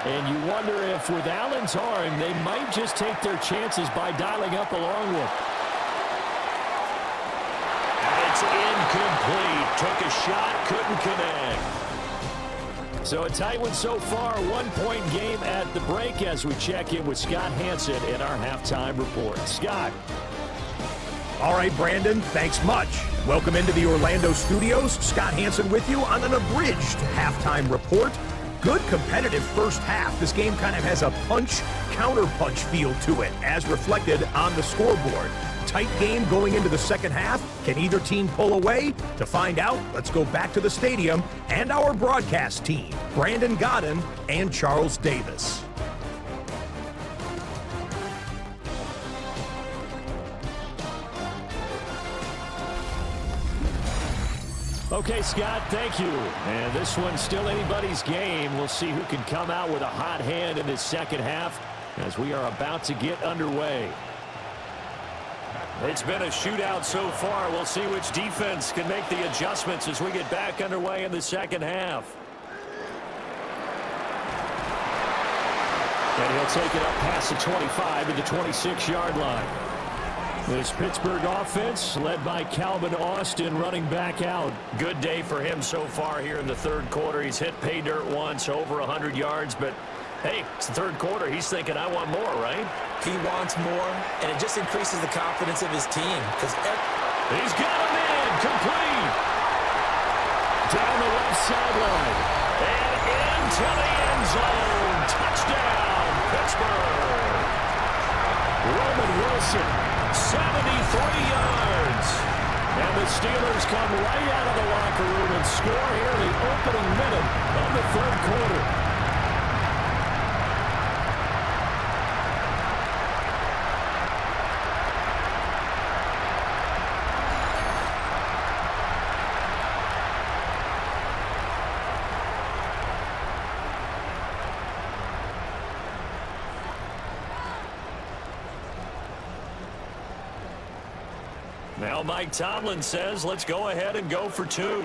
[SPEAKER 1] And you wonder if with Allen's arm, they might just take their chances by dialing up a long one. It's incomplete. Took a shot, couldn't connect. So a tight one so far. 1-point game at the break as we check in with Scott Hansen in our halftime report. Scott.
[SPEAKER 4] All right, Brandon, thanks much. Welcome into the Orlando studios. Scott Hansen with you on an abridged halftime report. Good competitive first half. This game kind of has a punch-counter-punch feel to it, as reflected on the scoreboard. Tight game going into the second half. Can either team pull away? To find out, let's go back to the stadium and our broadcast team, Brandon Godden and Charles Davis.
[SPEAKER 1] Okay, Scott, thank you. And this one's still anybody's game. We'll see who can come out with a hot hand in this second half as we are about to get underway. It's been a shootout so far. We'll see which defense can make the adjustments as we get back underway in the second half. And he'll take it up past the 25 to the 26-yard line. This Pittsburgh offense led by Calvin Austin running back out. Good day for him so far here in the third quarter. He's hit pay dirt once, over 100 yards, but hey, it's the third quarter. He's thinking, I want more, right?
[SPEAKER 2] He wants more, and it just increases the confidence of his team.
[SPEAKER 1] He's got him in, complete. Down the left sideline. And into the end zone. Touchdown, Pittsburgh. Roman Wilson, 73 yards. And the Steelers come right out of the locker room and score here in the opening minute of the third quarter. Now Mike Tomlin says, let's go ahead and go for two.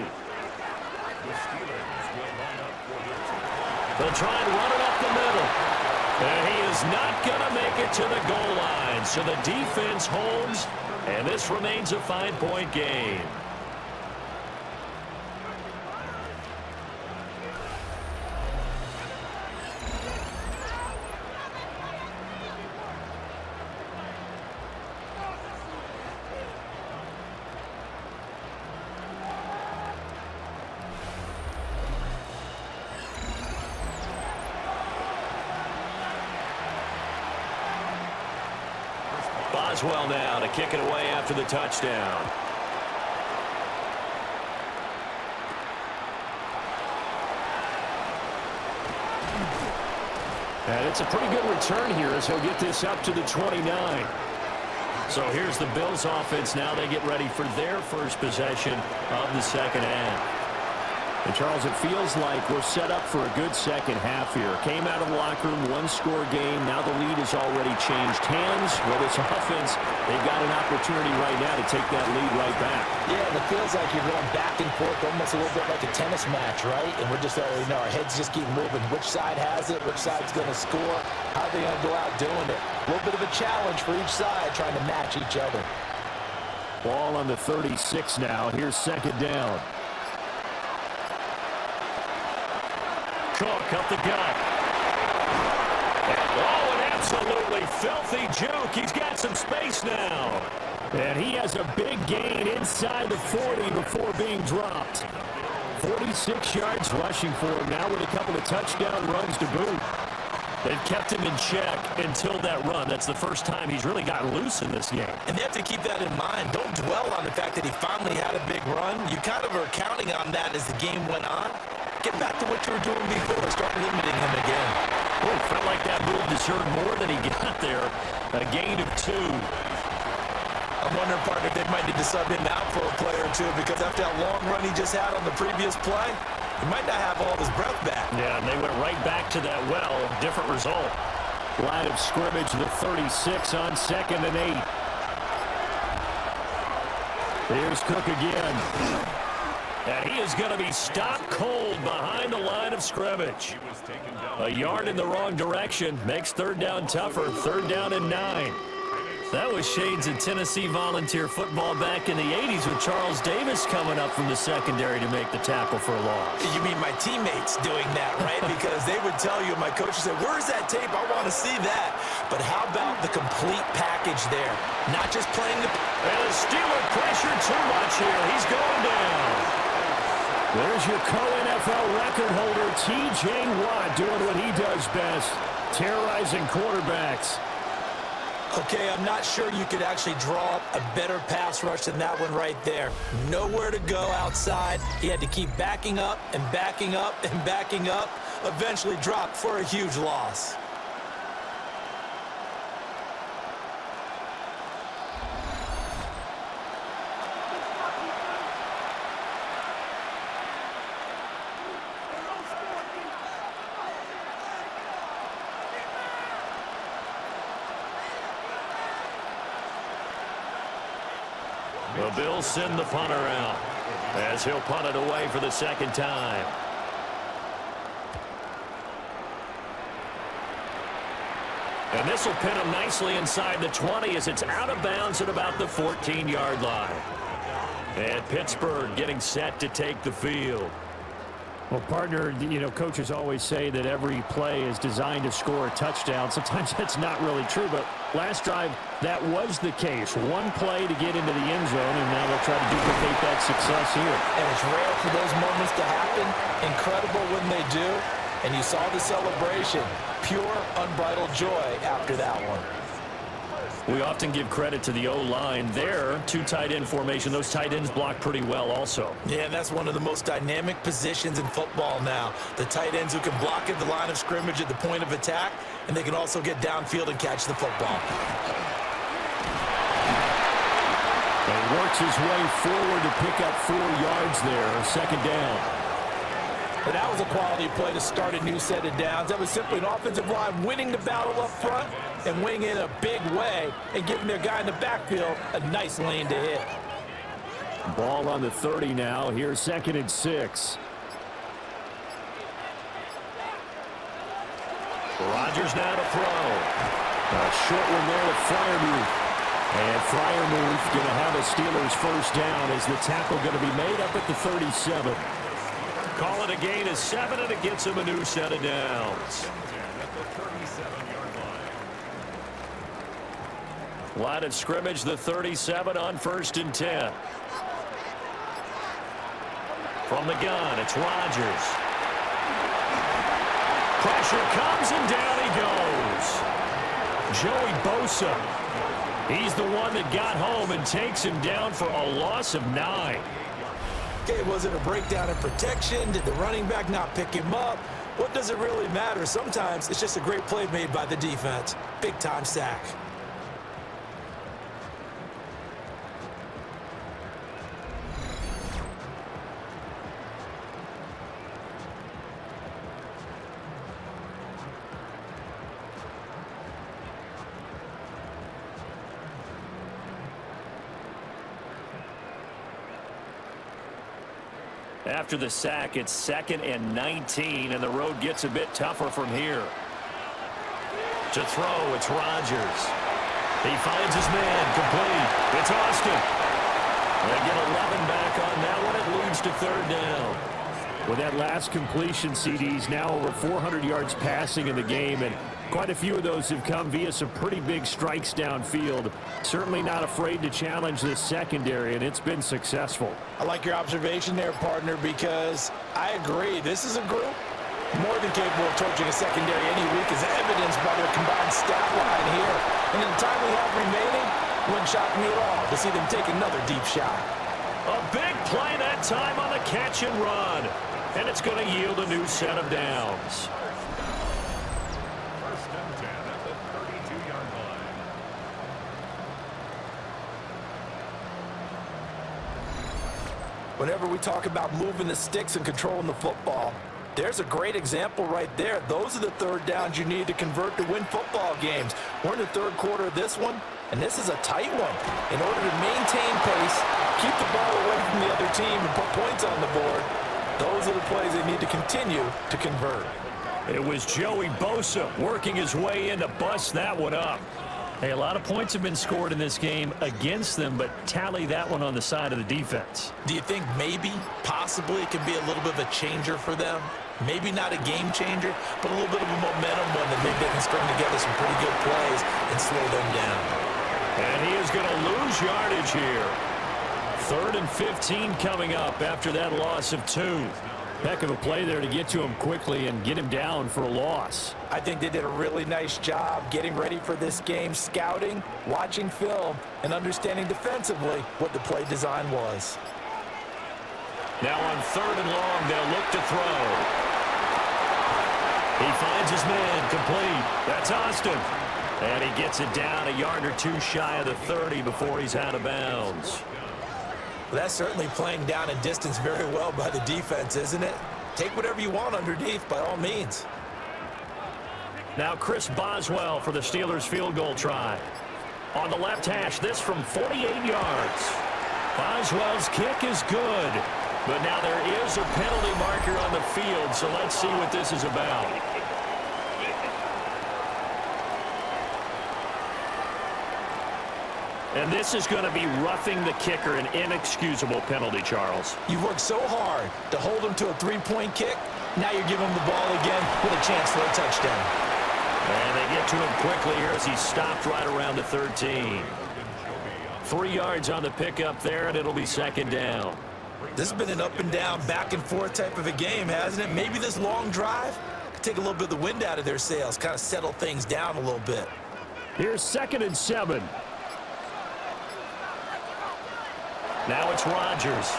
[SPEAKER 1] They'll try and run it up the middle. And he is not going to make it to the goal line. So the defense holds, and this remains a 5-point game. Boswell now to kick it away after the touchdown. And it's a pretty good return here as he'll get this up to the 29. So here's the Bills offense now. They get ready for their first possession of the second half. And Charles, it feels like we're set up for a good second half here. Came out of the locker room, one-score game. Now the lead has already changed hands. Well, this offense, they've got an opportunity right now to take that lead right back.
[SPEAKER 2] Yeah, and it feels like you're going back and forth, almost a little bit like a tennis match, right? And we're just already know our heads just keep moving. Which side has it? Which side's going to score? How are they going to go out doing it? A little bit of a challenge for each side, trying to match each other.
[SPEAKER 1] Ball on the 36 now. Here's second down. Cook up the gut. Oh, an absolutely filthy juke. He's got some space now. And he has a big gain inside the 40 before being dropped. 46 yards rushing for him now with a couple of touchdown runs to boot. They've kept him in check until that run. That's the first time he's really gotten loose in this game.
[SPEAKER 2] And they have to keep that in mind. Don't dwell on the fact that he finally had a big run. You kind of are counting on that as the game went on. Get back to what you were doing before. Start limiting him again.
[SPEAKER 1] Oh, felt like that move deserved more than he got there. A gain of 2.
[SPEAKER 2] I'm wondering, partner, if they might need to sub him out for a play or two, because after that long run he just had on the previous play, he might not have all of his breath back.
[SPEAKER 1] Yeah, and they went right back to that well. Different result. Line of scrimmage, the 36 on 2nd and 8. Here's Cook again. And he is going to be stopped cold behind the line of scrimmage. A yard in the wrong direction makes third down tougher. Third down and 9. That was shades of Tennessee Volunteer football back in the 80s with Charles Davis coming up from the secondary to make the tackle for a loss.
[SPEAKER 2] You mean my teammates doing that, right? Because they would tell you, my coach would say, where's that tape? I want to see that. But how about the complete package there? Not just playing the...
[SPEAKER 1] And the Steeler pressure too much here. He's going down. There's your co-NFL record holder, T.J. Watt, doing what he does best, terrorizing quarterbacks.
[SPEAKER 2] Okay, I'm not sure you could actually draw up a better pass rush than that one right there. Nowhere to go outside. He had to keep backing up and backing up and backing up. Eventually dropped for a huge loss.
[SPEAKER 1] The Bills send the punter out as he'll punt it away for the second time. And this will pin him nicely inside the 20 as it's out of bounds at about the 14-yard line. And Pittsburgh getting set to take the field.
[SPEAKER 5] Well, partner, you know, coaches always say that every play is designed to score a touchdown. Sometimes that's not really true, but last drive, that was the case. One play to get into the end zone, and now they'll try to duplicate that success here.
[SPEAKER 2] And it's rare for those moments to happen. Incredible when they do. And you saw the celebration. Pure, unbridled joy after that one.
[SPEAKER 1] We often give credit to the O-line there. Two tight end formation. Those tight ends block pretty well also.
[SPEAKER 2] Yeah, and that's one of the most dynamic positions in football now. The tight ends who can block at the line of scrimmage at the point of attack, and they can also get downfield and catch the football.
[SPEAKER 1] And works his way forward to pick up 4 yards there. Second down.
[SPEAKER 2] But that was a quality play to start a new set of downs. That was simply an offensive line winning the battle up front and winning in a big way and giving their guy in the backfield a nice lane to hit.
[SPEAKER 5] Ball on the 30 now. Here's 2nd and 6.
[SPEAKER 1] Rodgers now to throw. A short one there to Freiermuth. And Freiermuth going to have a Steelers first down as the tackle going to be made up at the 37. Call it a gain of 7, and it gets him a new set of downs. Line of scrimmage, the 37 on 1st and 10. From the gun, it's Rodgers. Pressure comes, and down he goes. Joey Bosa. He's the one that got home and takes him down for a loss of 9.
[SPEAKER 2] Okay, was it a breakdown in protection? Did the running back not pick him up? What does it really matter? Sometimes it's just a great play made by the defense. Big-time sack.
[SPEAKER 1] After the sack, it's 2nd and 19, and the road gets a bit tougher from here. To throw, it's Rodgers. He finds his man, complete. It's Austin. They get 11 back on that one. It leads to 3rd down.
[SPEAKER 5] With that last completion, CD's now over 400 yards passing in the game, and quite a few of those have come via some pretty big strikes downfield. Certainly not afraid to challenge this secondary, and it's been successful.
[SPEAKER 2] I like your observation there, partner, because I agree. This is a group more than capable of torching a secondary any week, as evidenced by their combined stat line here. And in the time we have remaining, wouldn't shock me at all to see them take another deep shot.
[SPEAKER 1] A big play that time on the catch and run. And it's going to yield a new set of downs.
[SPEAKER 3] 1st and 10 at the 32-yard line.
[SPEAKER 2] Whenever we talk about moving the sticks and controlling the football, There's a great example right there. Those are the third downs you need to convert to win football games. We're in the third quarter of this one, and this is a tight one. In order to maintain pace, keep the ball away from the other team, and put points on the board, those are the plays they need to continue to convert.
[SPEAKER 5] It was Joey Bosa working his way in to bust that one up. Hey, a lot of points have been scored in this game against them, but tally that one on the side of the defense.
[SPEAKER 2] Do you think maybe, possibly, it could be a little bit of a changer for them? Maybe not a game changer, but a little bit of a momentum one that maybe they can string together some pretty good plays and slow them down.
[SPEAKER 5] And he is going to lose yardage here. 3rd and 15 coming up after that loss of 2. Heck of a play there to get to him quickly and get him down for a loss.
[SPEAKER 2] I think they did a really nice job getting ready for this game, scouting, watching film, and understanding defensively what the play design was.
[SPEAKER 5] Now on 3rd and long, they'll look to throw. He finds his man complete. That's Austin. And he gets it down a yard or two shy of the 30 before he's out of bounds.
[SPEAKER 2] Well, that's certainly playing down and distance very well by the defense, isn't it? Take whatever you want underneath, by all means.
[SPEAKER 5] Now Chris Boswell for the Steelers field goal try. On the left hash, this from 48 yards. Boswell's kick is good, but now there is a penalty marker on the field, so let's see what this is about. And this is going to be roughing the kicker, an inexcusable penalty, Charles.
[SPEAKER 2] You've worked so hard to hold him to a three-point kick. Now you're giving him the ball again with a chance for a touchdown.
[SPEAKER 5] And they get to him quickly here as he stopped right around the 13. 3 yards on the pickup there, and it'll be 2nd down.
[SPEAKER 2] This has been an up-and-down, back-and-forth type of a game, hasn't it? Maybe this long drive could take a little bit of the wind out of their sails, kind of settle things down a little bit.
[SPEAKER 5] Here's 2nd and 7. Now it's Rodgers.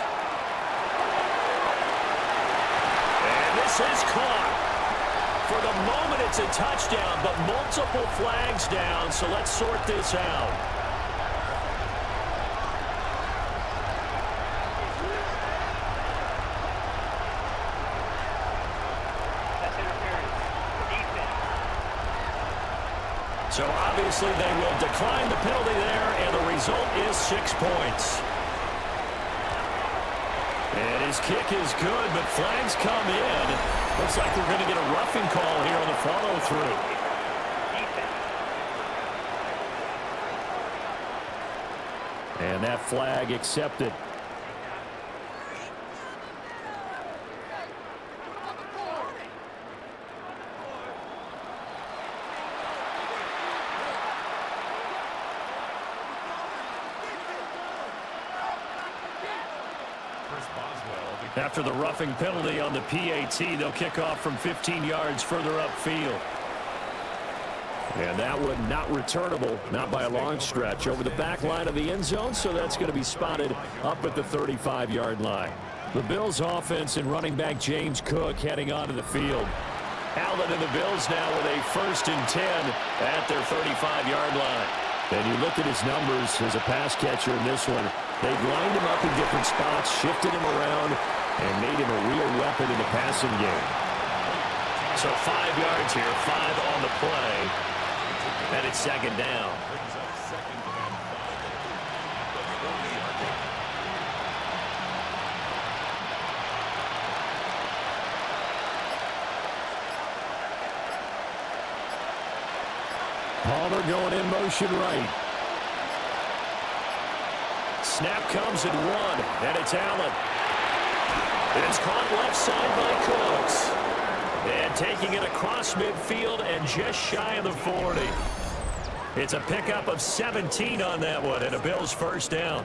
[SPEAKER 5] And this is caught. For the moment, it's a touchdown, but multiple flags down, so let's sort this out. So obviously they will decline the penalty there, and the result is 6 points. And his kick is good, but flags come in. Looks like we're going to get a roughing call here on the follow-through. And that flag accepted. After the roughing penalty on the PAT, they'll kick off from 15 yards further upfield. And that one not returnable, not by a long stretch, over the back line of the end zone, so that's going to be spotted up at the 35-yard line. The Bills' offense and running back James Cook heading onto the field. Allen and the Bills now with a 1st and 10 at their 35-yard line. And you look at his numbers as a pass catcher in this one. They've lined him up in different spots, shifted him around, and made him a real weapon in the passing game. So 5 yards here, 5 on the play, and it's 2nd down. Palmer going in motion right. Snap comes at 1, and it's Allen. And it's caught left side by Cooks. And taking it across midfield and just shy of the 40. It's a pickup of 17 on that one, and a Bills 1st down.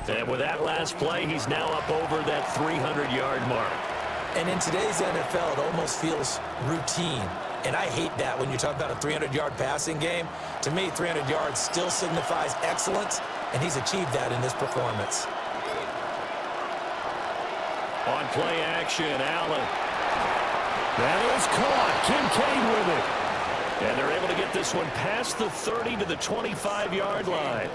[SPEAKER 5] And with that last play, he's now up over that 300-yard mark.
[SPEAKER 2] And in today's NFL, it almost feels routine. And I hate that when you talk about a 300-yard passing game. To me, 300 yards still signifies excellence, and he's achieved that in this performance.
[SPEAKER 5] On play action, Allen. That is caught. Kincaid with it. And they're able to get this one past the 30 to the 25-yard line.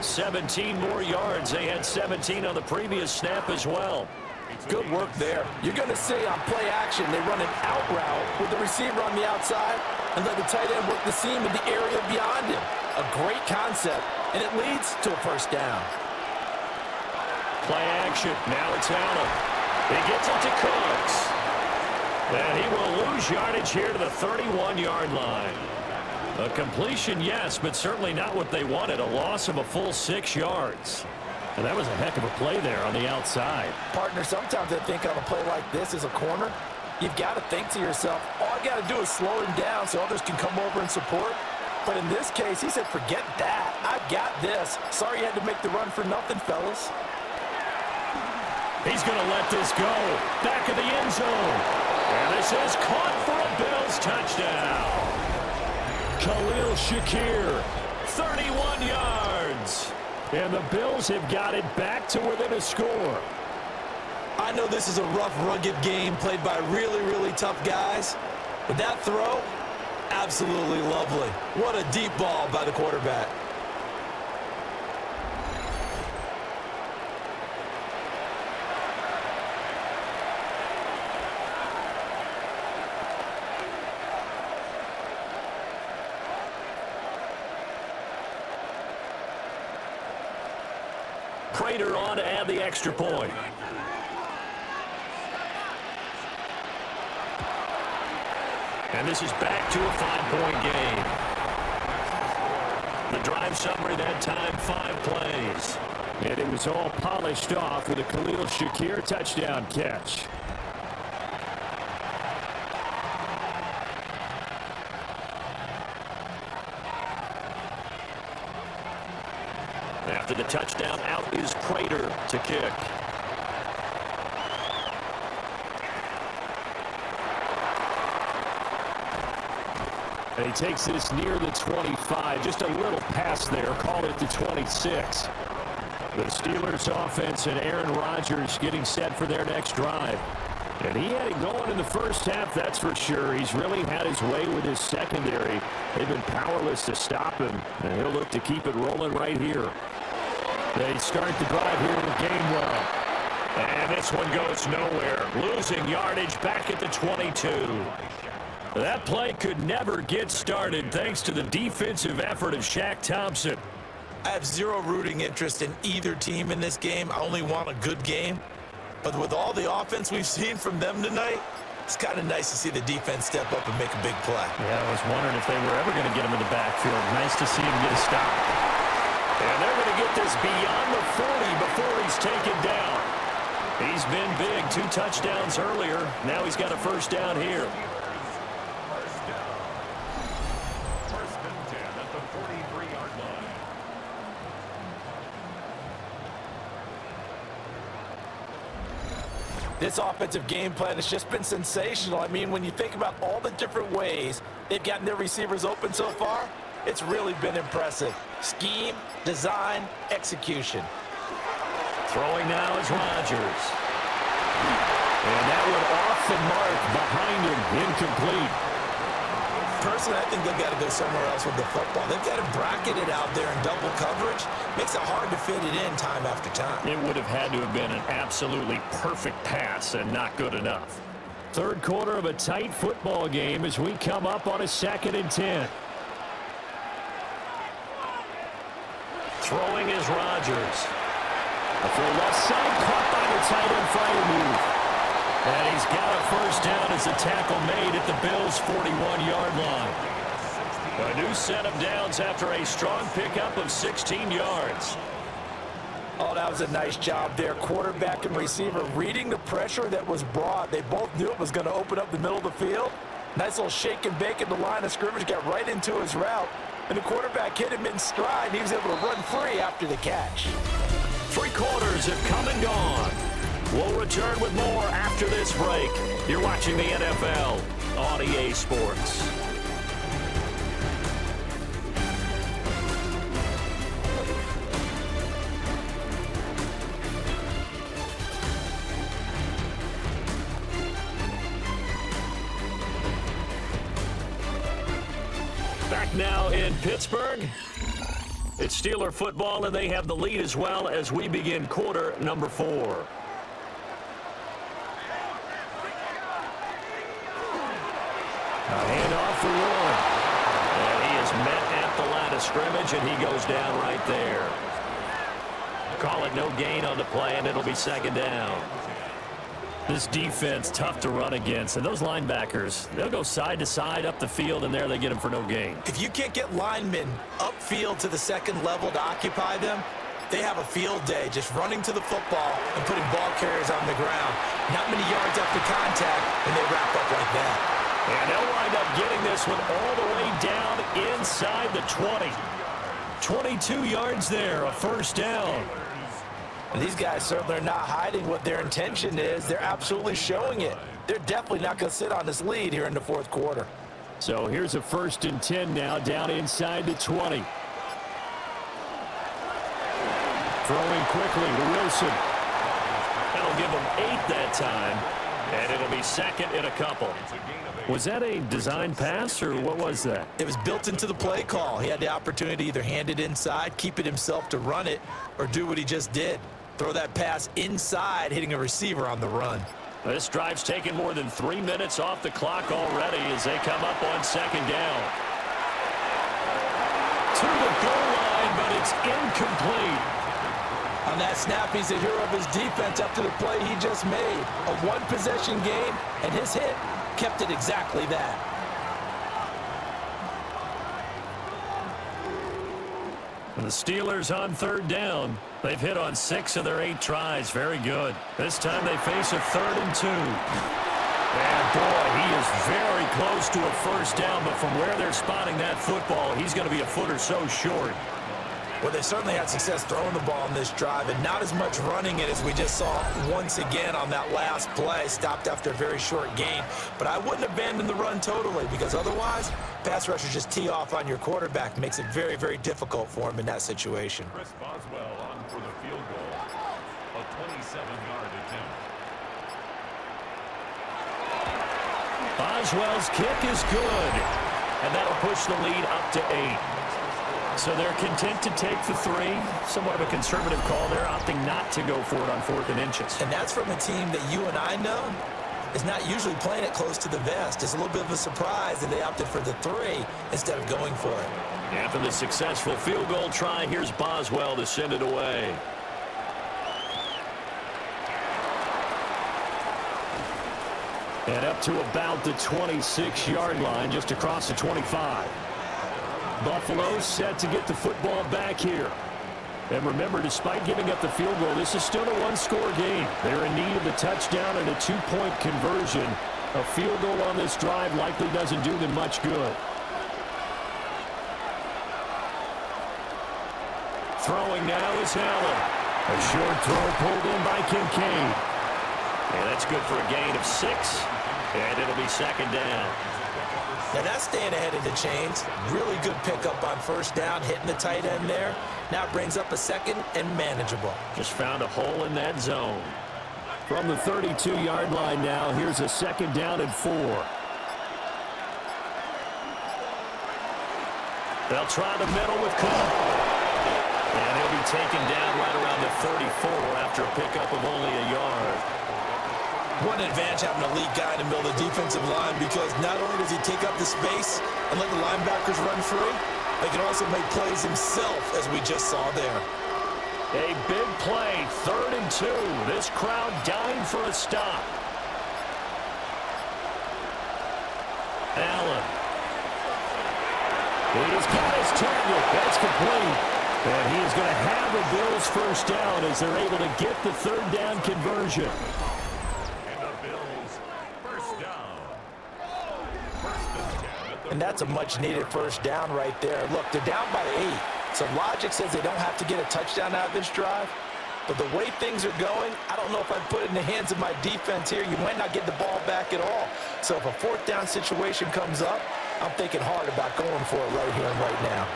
[SPEAKER 5] 17 more yards. They had 17 on the previous snap as well.
[SPEAKER 2] Good work there. You're going to see on play action, they run an out route with the receiver on the outside and let the tight end work the seam in the area beyond him. A great concept, and it leads to a first down.
[SPEAKER 1] Play action. Now it's Allen. He gets it to Cooks. And he will lose yardage here to the 31-yard line. A completion, yes, but certainly not what they wanted. A loss of a full 6 yards. And that was a heck of a play there on the outside.
[SPEAKER 2] Partner, sometimes I think on a play like this as a corner, you've got to think to yourself, all I got to do is slow him down so others can come over and support. But in this case, he said, forget that. I've got this. Sorry you had to make the run for nothing, fellas.
[SPEAKER 1] He's going to let this go. Back of the end zone. And this is caught for a Bills touchdown. Khalil Shakir, 31 yards. And the Bills have got it back to within a score.
[SPEAKER 2] I know this is a rough, rugged game played by really, really tough guys. But that throw, absolutely lovely. What a deep ball by the quarterback.
[SPEAKER 1] Prater on to add the extra point. And this is back to a 5-point game. The drive summary that time, 5 plays.
[SPEAKER 5] And it was all polished off with a Khalil Shakir touchdown catch.
[SPEAKER 1] After the touchdown, out is Prater to kick.
[SPEAKER 5] And he takes this near the 25. Just a little pass there. Call it the 26. The Steelers offense and Aaron Rodgers getting set for their next drive. And he had it going in the first half, that's for sure. He's really had his way with his secondary. They've been powerless to stop him, and he'll look to keep it rolling right here. They start the drive here in the game well.
[SPEAKER 1] And this one goes nowhere. Losing yardage back at the 22. That play could never get started thanks to the defensive effort of Shaq Thompson.
[SPEAKER 2] I have zero rooting interest in either team in this game. I only want a good game. But with all the offense we've seen from them tonight, it's kind of nice to see the defense step up and make a big play.
[SPEAKER 5] Yeah, I was wondering if they were ever going to get him in the backfield. Nice to see him get a stop.
[SPEAKER 1] And they're going to get this beyond the 40 before he's taken down. He's been big. 2 touchdowns earlier. Now he's got a first down here.
[SPEAKER 3] First and 10 at the 43-yard line.
[SPEAKER 2] This offensive game plan has just been sensational. I mean, when you think about all the different ways they've gotten their receivers open so far, it's really been impressive. Scheme, design, execution.
[SPEAKER 1] Throwing now is Rodgers. And that one off the mark behind him, incomplete.
[SPEAKER 2] Personally, I think they've got to go somewhere else with the football. They've got to bracket it out there in double coverage. Makes it hard to fit it in time after time.
[SPEAKER 1] It would have had to have been an absolutely perfect pass and not good enough.
[SPEAKER 5] Third quarter of a tight football game as we come up on a 2nd and 10.
[SPEAKER 1] Throwing is Rodgers. A full left side, caught by the tight end fire move. And he's got a first down as a tackle made at the Bills' 41-yard line. A new set of downs after a strong pickup of 16 yards.
[SPEAKER 2] Oh, that was a nice job there. Quarterback and receiver reading the pressure that was brought. They both knew it was going to open up the middle of the field. Nice little shake and bake in the line of scrimmage, got right into his route. And the quarterback hit him in stride, and he was able to run free after the catch.
[SPEAKER 1] 3 quarters have come and gone. We'll return with more after this break. You're watching the NFL on EA Sports. Back now in Pittsburgh. It's Steeler football, and they have the lead as well as we begin quarter number 4.
[SPEAKER 5] for one.
[SPEAKER 1] And he is met at the line of scrimmage, and he goes down right there. Call it no gain on the play, and it'll be second down.
[SPEAKER 5] This defense, tough to run against. And those linebackers, they'll go side to side up the field, and there they get them for no gain.
[SPEAKER 2] If you can't get linemen upfield to the second level to occupy them, they have a field day just running to the football and putting ball carriers on the ground. Not many yards after contact, and they wrap up like that.
[SPEAKER 5] And they'll wind up getting this one all the way down inside the 20. 22 yards there, a first down.
[SPEAKER 2] And these guys certainly are not hiding what their intention is. They're absolutely showing it. They're definitely not going to sit on this lead here in the fourth quarter.
[SPEAKER 5] So here's a 1st and 10 now, down inside the 20. Throwing quickly to Wilson. That'll give him 8 that time, and it'll be second and a couple. Was that a design pass, or what was that?
[SPEAKER 2] It was built into the play call. He had the opportunity to either hand it inside, keep it himself to run it, or do what he just did. Throw that pass inside, hitting a receiver on the run.
[SPEAKER 5] This drive's taken more than 3 minutes off the clock already as they come up on second down. To the goal line, but it's incomplete.
[SPEAKER 2] On that snap, he's a hero of his defense after the play he just made. A one-possession game, and his hit kept it exactly that.
[SPEAKER 5] And the Steelers on 3rd down. They've hit on 6 of their 8 tries. Very good. This time they face a 3rd and 2. And boy, he is very close to a first down, but from where they're spotting that football, he's going to be a foot or so short.
[SPEAKER 2] Well, they certainly had success throwing the ball on this drive, and not as much running it as we just saw once again on that last play. Stopped after a very short gain. But I wouldn't abandon the run totally, because otherwise, pass rushers just tee off on your quarterback. Makes it very, very difficult for him in that situation.
[SPEAKER 3] Chris Boswell on for the field goal. A 27-yard attempt.
[SPEAKER 5] Boswell's kick is good, and that'll push the lead up to 8. So they're content to take the 3. Somewhat of a conservative call. They're opting not to go for it on 4th and inches.
[SPEAKER 2] And that's from a team that you and I know is not usually playing it close to the vest. It's a little bit of a surprise that they opted for the 3 instead of going for it.
[SPEAKER 1] After the successful field goal try, here's Boswell to send it away.
[SPEAKER 5] And up to about the 26-yard line, just across the 25. Buffalo set to get the football back here. And remember, despite giving up the field goal, this is still a one-score game. They're in need of a touchdown and a 2-point conversion. A field goal on this drive likely doesn't do them much good. Throwing now is Allen. A short throw pulled in by Kincaid.
[SPEAKER 1] And that's good for a gain of 6. And it'll be second down.
[SPEAKER 2] Now that's staying ahead of the chains. Really good pickup on first down, hitting the tight end there. Now brings up a second and manageable.
[SPEAKER 1] Just found a hole in that zone.
[SPEAKER 5] From the 32-yard line now, here's a second down and 4. They'll try the middle with Cook.
[SPEAKER 1] And he'll be taken down right around the 34 after a pickup of only a yard.
[SPEAKER 2] What an advantage having a lead guy in the middle of the defensive line, because not only does he take up the space and let the linebackers run free, he can also make plays himself, as we just saw there.
[SPEAKER 5] A big play, 3rd and 2. This crowd dying for a stop. Allen. He's got his target. That's complete. And he is going to have the Bills first down as they're able to get the 3rd down conversion.
[SPEAKER 2] And that's a much-needed first down right there. Look, they're down by 8. So logic says they don't have to get a touchdown out of this drive. But the way things are going, I don't know if I'd put it in the hands of my defense here. You might not get the ball back at all. So if a 4th down situation comes up, I'm thinking hard about going for it right here and right now.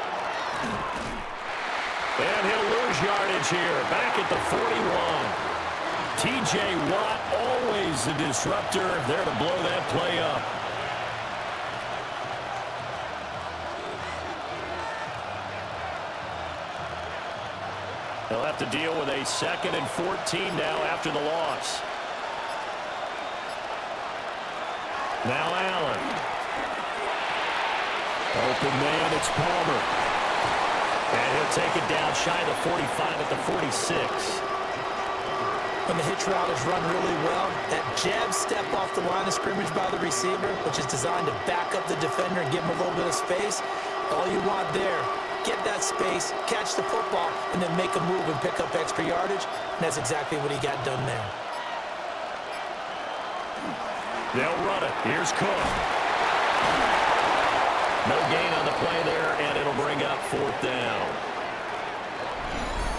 [SPEAKER 5] And he'll lose yardage here, back at the 41. T.J. Watt, always the disruptor, there to blow that play up. They'll have to deal with a 2nd and 14 now after the loss. Now Allen. Open man, it's Palmer.
[SPEAKER 2] And he'll take it down shy of the 45 at the 46. When the hitch route is run really well, that jab step off the line of scrimmage by the receiver, which is designed to back up the defender and give him a little bit of space, all you want there, get that space, catch the football, and then make a move and pick up extra yardage. And that's exactly what he got done there.
[SPEAKER 5] They'll run it. Here's Cook.
[SPEAKER 1] No gain on the play there, and it'll bring up 4th down.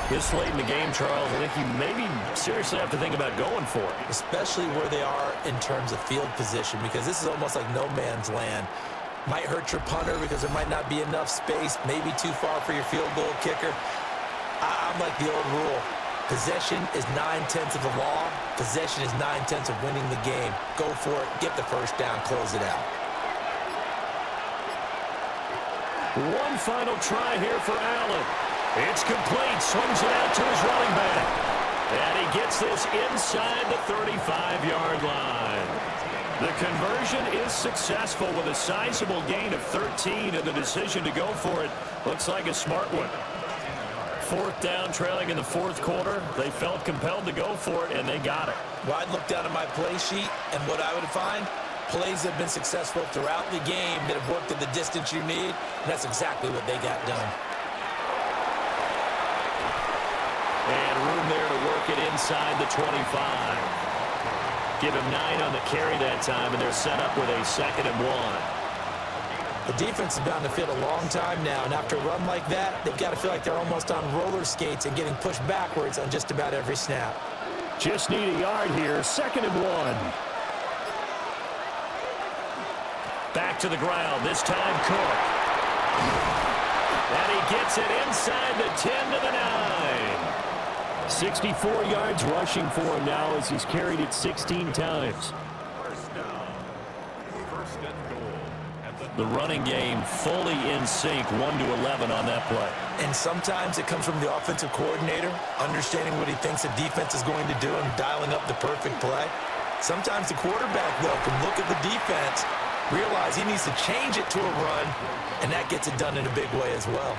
[SPEAKER 1] This late in the game, Charles, I think you maybe seriously have to think about going for it.
[SPEAKER 2] Especially where they are in terms of field position, because this is almost like no man's land. Might hurt your punter because there might not be enough space, maybe too far for your field goal kicker. I'm like the old rule. Possession is 9/10 of the law. Possession is 9/10 of winning the game. Go for it. Get the first down. Close it out.
[SPEAKER 5] One final try here for Allen. It's complete. Swings it out to his running back. And he gets this inside the 35-yard line. The conversion is successful with a sizable gain of 13, and the decision to go for it looks like a smart one. 4th down, trailing in the 4th quarter. They felt compelled to go for it, and they got it.
[SPEAKER 2] Well, I'd look down at my play sheet, and what I would find, plays have been successful throughout the game that have worked at the distance you need, and that's exactly what they got done.
[SPEAKER 1] And room there to work it inside the 25. Give him 9 on the carry that time, and they're set up with a 2nd and 1.
[SPEAKER 2] The defense is bound to feel a long time now, and after a run like that, they've got to feel like they're almost on roller skates and getting pushed backwards on just about every snap.
[SPEAKER 5] Just need a yard here. 2nd and 1. Back to the ground. This time Cook. And he gets it inside the 10 to the 9. 64 yards rushing for him now as he's carried it 16 times. The running game fully in sync, 1-11 on that play.
[SPEAKER 2] And sometimes it comes from the offensive coordinator, understanding what he thinks the defense is going to do and dialing up the perfect play. Sometimes the quarterback, though, can look at the defense, realize he needs to change it to a run, and that gets it done in a big way as well.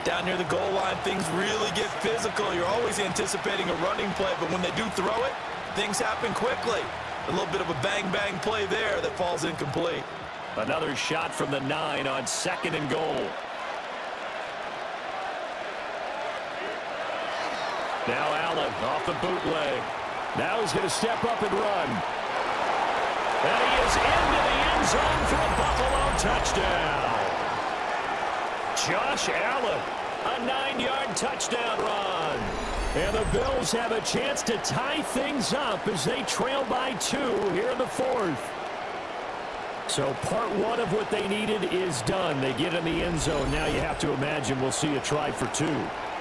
[SPEAKER 2] Down near the goal line, things really get physical. You're always anticipating a running play, but when they do throw it, things happen quickly. A little bit of a bang-bang play there that falls incomplete.
[SPEAKER 5] Another shot from the 9 on 2nd and goal. Now Allen off the bootleg. Now he's going to step up and run. And he is into the end zone for a Buffalo touchdown. Josh Allen, a 9-yard touchdown run. And the Bills have a chance to tie things up as they trail by 2 here in the 4th. So part 1 of what they needed is done. They get in the end zone. Now you have to imagine we'll see a try for 2.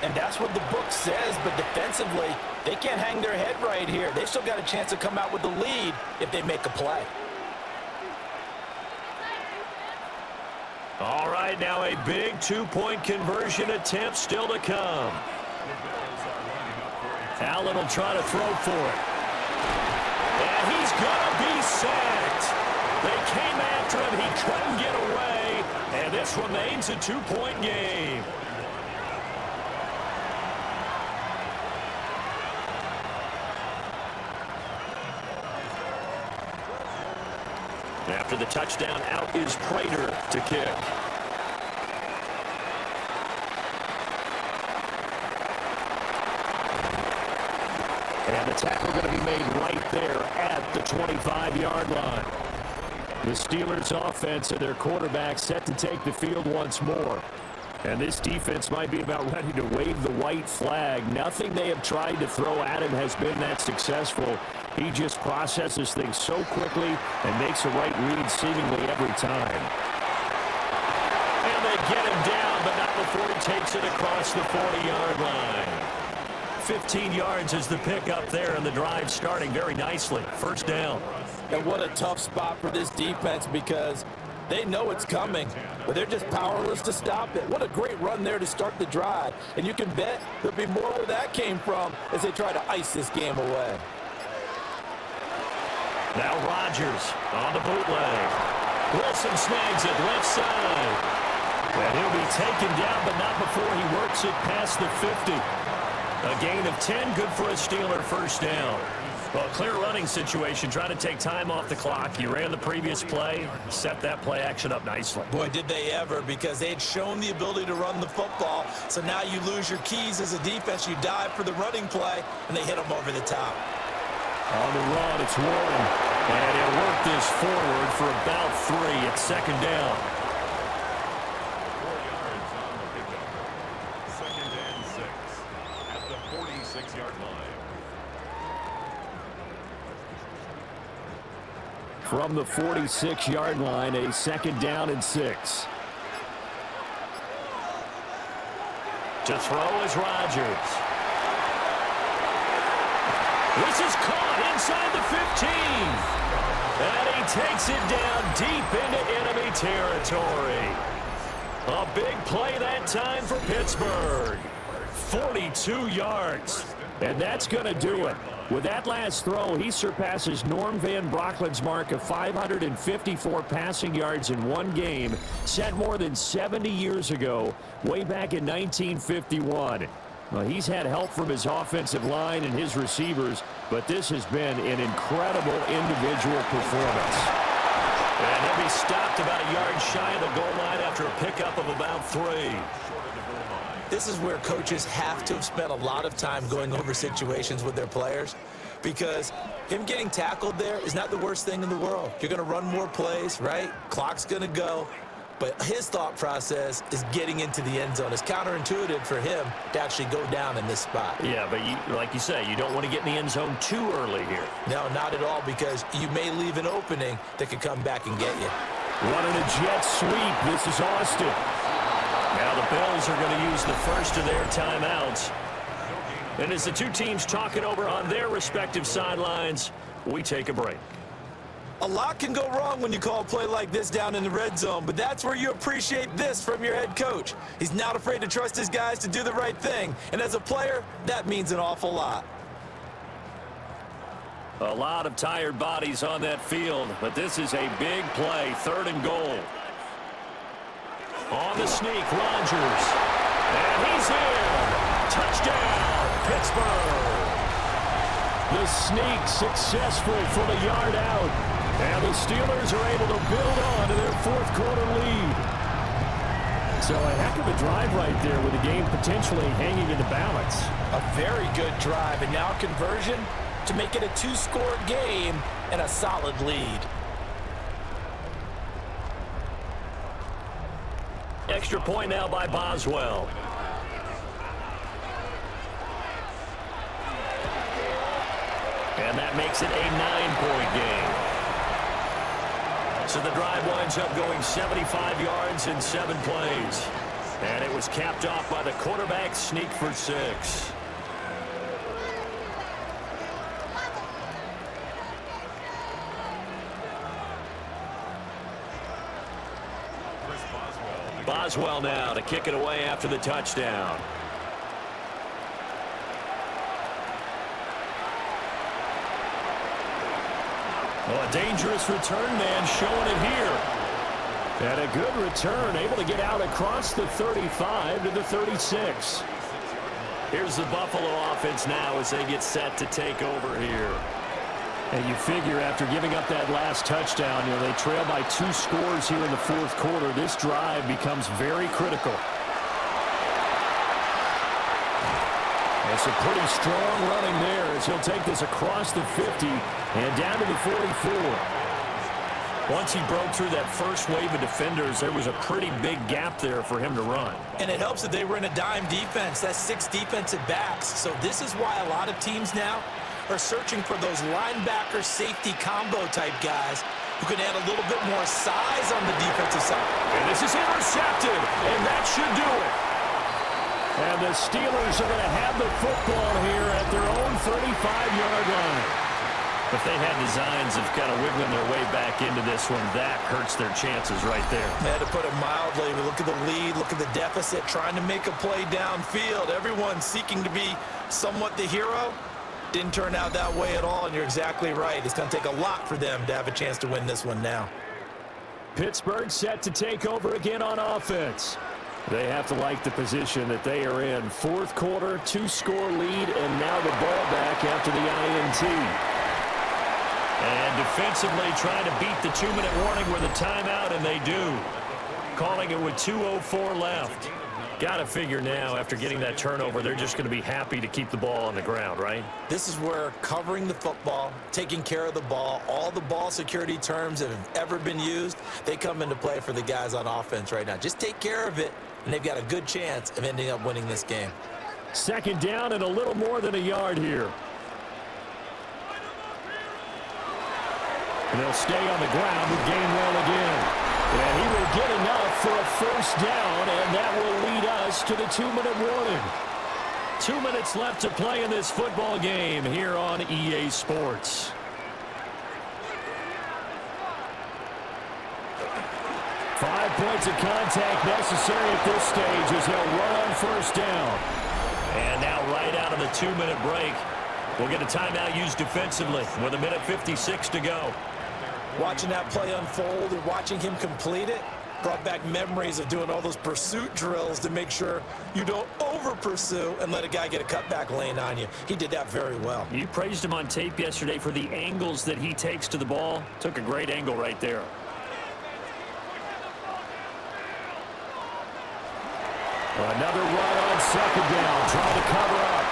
[SPEAKER 2] And that's what the book says, but defensively, they can't hang their head right here. They've still got a chance to come out with the lead if they make a play.
[SPEAKER 5] All right, now a big 2-point conversion attempt still to come. Allen will try to throw for it. And he's going to be sacked. They came after him. He couldn't get away. And this remains a 2-point game. After the touchdown, out is Prater to kick. And the tackle going to be made right there at the 25-yard line. The Steelers' offense and their quarterback set to take the field once more. And this defense might be about ready to wave the white flag. Nothing they have tried to throw at him has been that successful. He just processes things so quickly and makes the right read seemingly every time. And they get him down, but not before he takes it across the 40-yard line. 15 yards is the pickup there, and the drive starting very nicely. First down.
[SPEAKER 2] And what a tough spot for this defense because they know it's coming, but they're just powerless to stop it. What a great run there to start the drive. And you can bet there'll be more where that came from as they try to ice this game away.
[SPEAKER 5] Now Rodgers on the bootleg. Wilson snags it left side.
[SPEAKER 1] And he'll be taken down, but not before he works it past the 50. A gain of 10, good for a Steeler first down. Well, clear running situation, trying to take time off the clock. You ran the previous play, set that play action up nicely.
[SPEAKER 2] Boy, did they ever, because they had shown the ability to run the football. So now you lose your keys as a defense. You dive for the running play, and they hit them over the top.
[SPEAKER 1] On the run, it's Warren. And he'll work this forward for about 3 at second down.
[SPEAKER 3] 4 yards on the pickup. Second and 6 at the 46-yard line.
[SPEAKER 1] From the 46-yard line, a second down and 6. To throw is Rodgers. This is caught inside the 15. And he takes it down deep into enemy territory. A big play that time for Pittsburgh. 42 yards. And that's going to do it. With that last throw, he surpasses Norm Van Brocklin's mark of 554 passing yards in one game, set more than 70 years ago, way back in 1951. Well, he's had help from his offensive line and his receivers, but this has been an incredible individual performance. And he'll be stopped about a yard shy of the goal line after a pickup of about 3.
[SPEAKER 2] This is where coaches have to have spent a lot of time going over situations with their players, because him getting tackled there is not the worst thing in the world. You're going to run more plays, right? Clock's going to go. But his thought process is getting into the end zone. It's counterintuitive for him to actually go down in this spot.
[SPEAKER 1] Yeah, but like you say, you don't want to get in the end zone too early here.
[SPEAKER 2] No, not at all, because you may leave an opening that could come back and get you.
[SPEAKER 1] Running a jet sweep. This is Austin. Now the Bills are going to use the first of their timeouts. And as the two teams talk it over on their respective sidelines, we take a break.
[SPEAKER 2] A lot can go wrong when you call a play like this down in the red zone, but that's where you appreciate this from your head coach. He's not afraid to trust his guys to do the right thing, and as a player, that means an awful lot.
[SPEAKER 1] A lot of tired bodies on that field, but this is a big play, 3rd and goal. On the sneak, Rodgers. And he's in. Touchdown, Pittsburgh. The sneak successful for the yard out. And the Steelers are able to build on to their 4th quarter lead. So a heck of a drive right there with the game potentially hanging in the balance.
[SPEAKER 2] A very good drive, and now conversion to make it a 2-score game and a solid lead.
[SPEAKER 1] Extra point now by Boswell. And that makes it a 9-point game. So the drive winds up going 75 yards in 7 plays. And it was capped off by the quarterback sneak for 6. Boswell now to kick it away after the touchdown. Oh, a dangerous return man showing it here. And a good return, able to get out across the 35 to the 36. Here's the Buffalo offense now as they get set to take over here. And you figure after giving up that last touchdown, they trail by 2 scores here in the 4th quarter. This drive becomes very critical. And some pretty strong running there as he'll take this across the 50 and down to the 44. Once he broke through that first wave of defenders, there was a pretty big gap there for him to run.
[SPEAKER 2] And it helps that they were in a dime defense. That's 6 defensive backs. So this is why a lot of teams now are searching for those linebacker safety combo type guys who can add a little bit more size on the defensive side.
[SPEAKER 1] And this is intercepted, and that should do it. And the Steelers are going to have the football here at their own 35-yard line. If they had designs of kind of wiggling their way back into this one, that hurts their chances right there.
[SPEAKER 2] Man, to put it mildly, we look at the lead, look at the deficit, trying to make a play downfield. Everyone seeking to be somewhat the hero. Didn't turn out that way at all, and you're exactly right. It's going to take a lot for them to have a chance to win this one now.
[SPEAKER 5] Pittsburgh set to take over again on offense. They have to like the position that they are in. Fourth quarter, 2-score lead, and now the ball back after the INT. And defensively trying to beat the 2-minute warning with a timeout, and they do. Calling it with 2:04 left. Got to figure now, after getting that turnover, they're just going to be happy to keep the ball on the ground, right?
[SPEAKER 2] This is where covering the football, taking care of the ball, all the ball security terms that have ever been used, they come into play for the guys on offense right now. Just take care of it, and they've got a good chance of ending up winning this game.
[SPEAKER 5] Second down and a little more than a yard here. And they'll stay on the ground with Gainwell again. And he will get enough for a first down, and that will lead us to the 2-minute warning. 2 minutes left to play in this football game here on EA Sports. Five points of contact necessary at this stage as he'll run on first down. And now right out of the 2-minute break, we'll get a timeout used defensively with 1:56 to go.
[SPEAKER 2] Watching that play unfold and watching him complete it brought back memories of doing all those pursuit drills to make sure you don't over-pursue and let a guy get a cutback lane on you. He did that very well.
[SPEAKER 5] You praised him on tape yesterday for the angles that he takes to the ball. Took a great angle right there. Another run on second down, trying to cover up.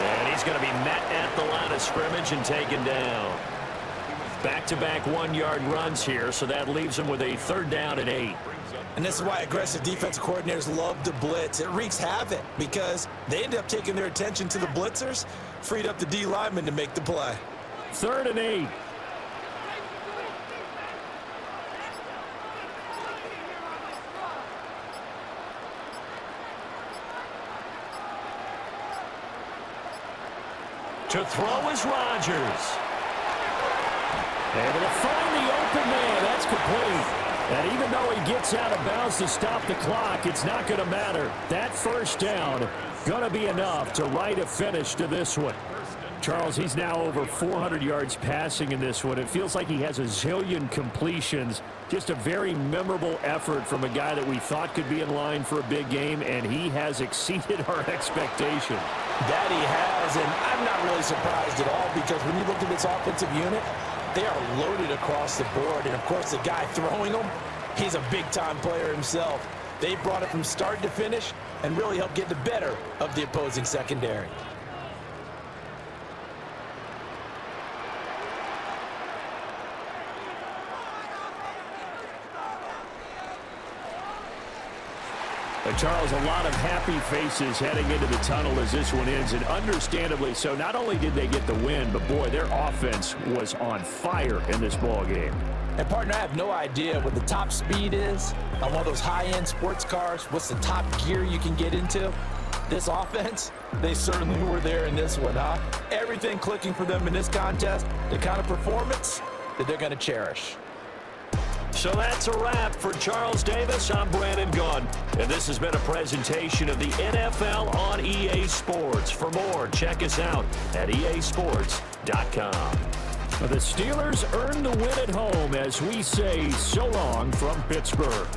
[SPEAKER 5] And he's going to be met at the line of scrimmage and taken down. Back-to-back 1-yard runs here, so that leaves him with a 3rd down and 8.
[SPEAKER 2] And this is why aggressive defensive coordinators love to blitz. It wreaks havoc because they end up taking their attention to the blitzers, freed up the D lineman to make the play.
[SPEAKER 5] 3rd and 8. To throw is Rodgers. Able to find the open man. That's complete. And even though he gets out of bounds to stop the clock, it's not going to matter. That first down going to be enough to write a finish to this one. Charles, he's now over 400 yards passing in this one. It feels like he has a zillion completions. Just a very memorable effort from a guy that we thought could be in line for a big game, and he has exceeded our expectation.
[SPEAKER 2] That he has, and I'm not really surprised at all because when you look at this offensive unit, they are loaded across the board. And, of course, the guy throwing them, he's a big-time player himself. They brought it from start to finish and really helped get the better of the opposing secondary.
[SPEAKER 5] Charles, a lot of happy faces heading into the tunnel as this one ends, and understandably so. Not only did they get the win, but, boy, their offense was on fire in this ball game.
[SPEAKER 2] And, partner, I have no idea what the top speed is on one of those high-end sports cars. What's the top gear you can get into? This offense, they certainly were there in this one, huh? Everything clicking for them in this contest, the kind of performance that they're going to cherish.
[SPEAKER 5] So that's a wrap for Charles Davis. I'm Brandon Gunn, and this has been a presentation of the NFL on EA Sports. For more, check us out at easports.com. The Steelers earn the win at home as we say so long from Pittsburgh.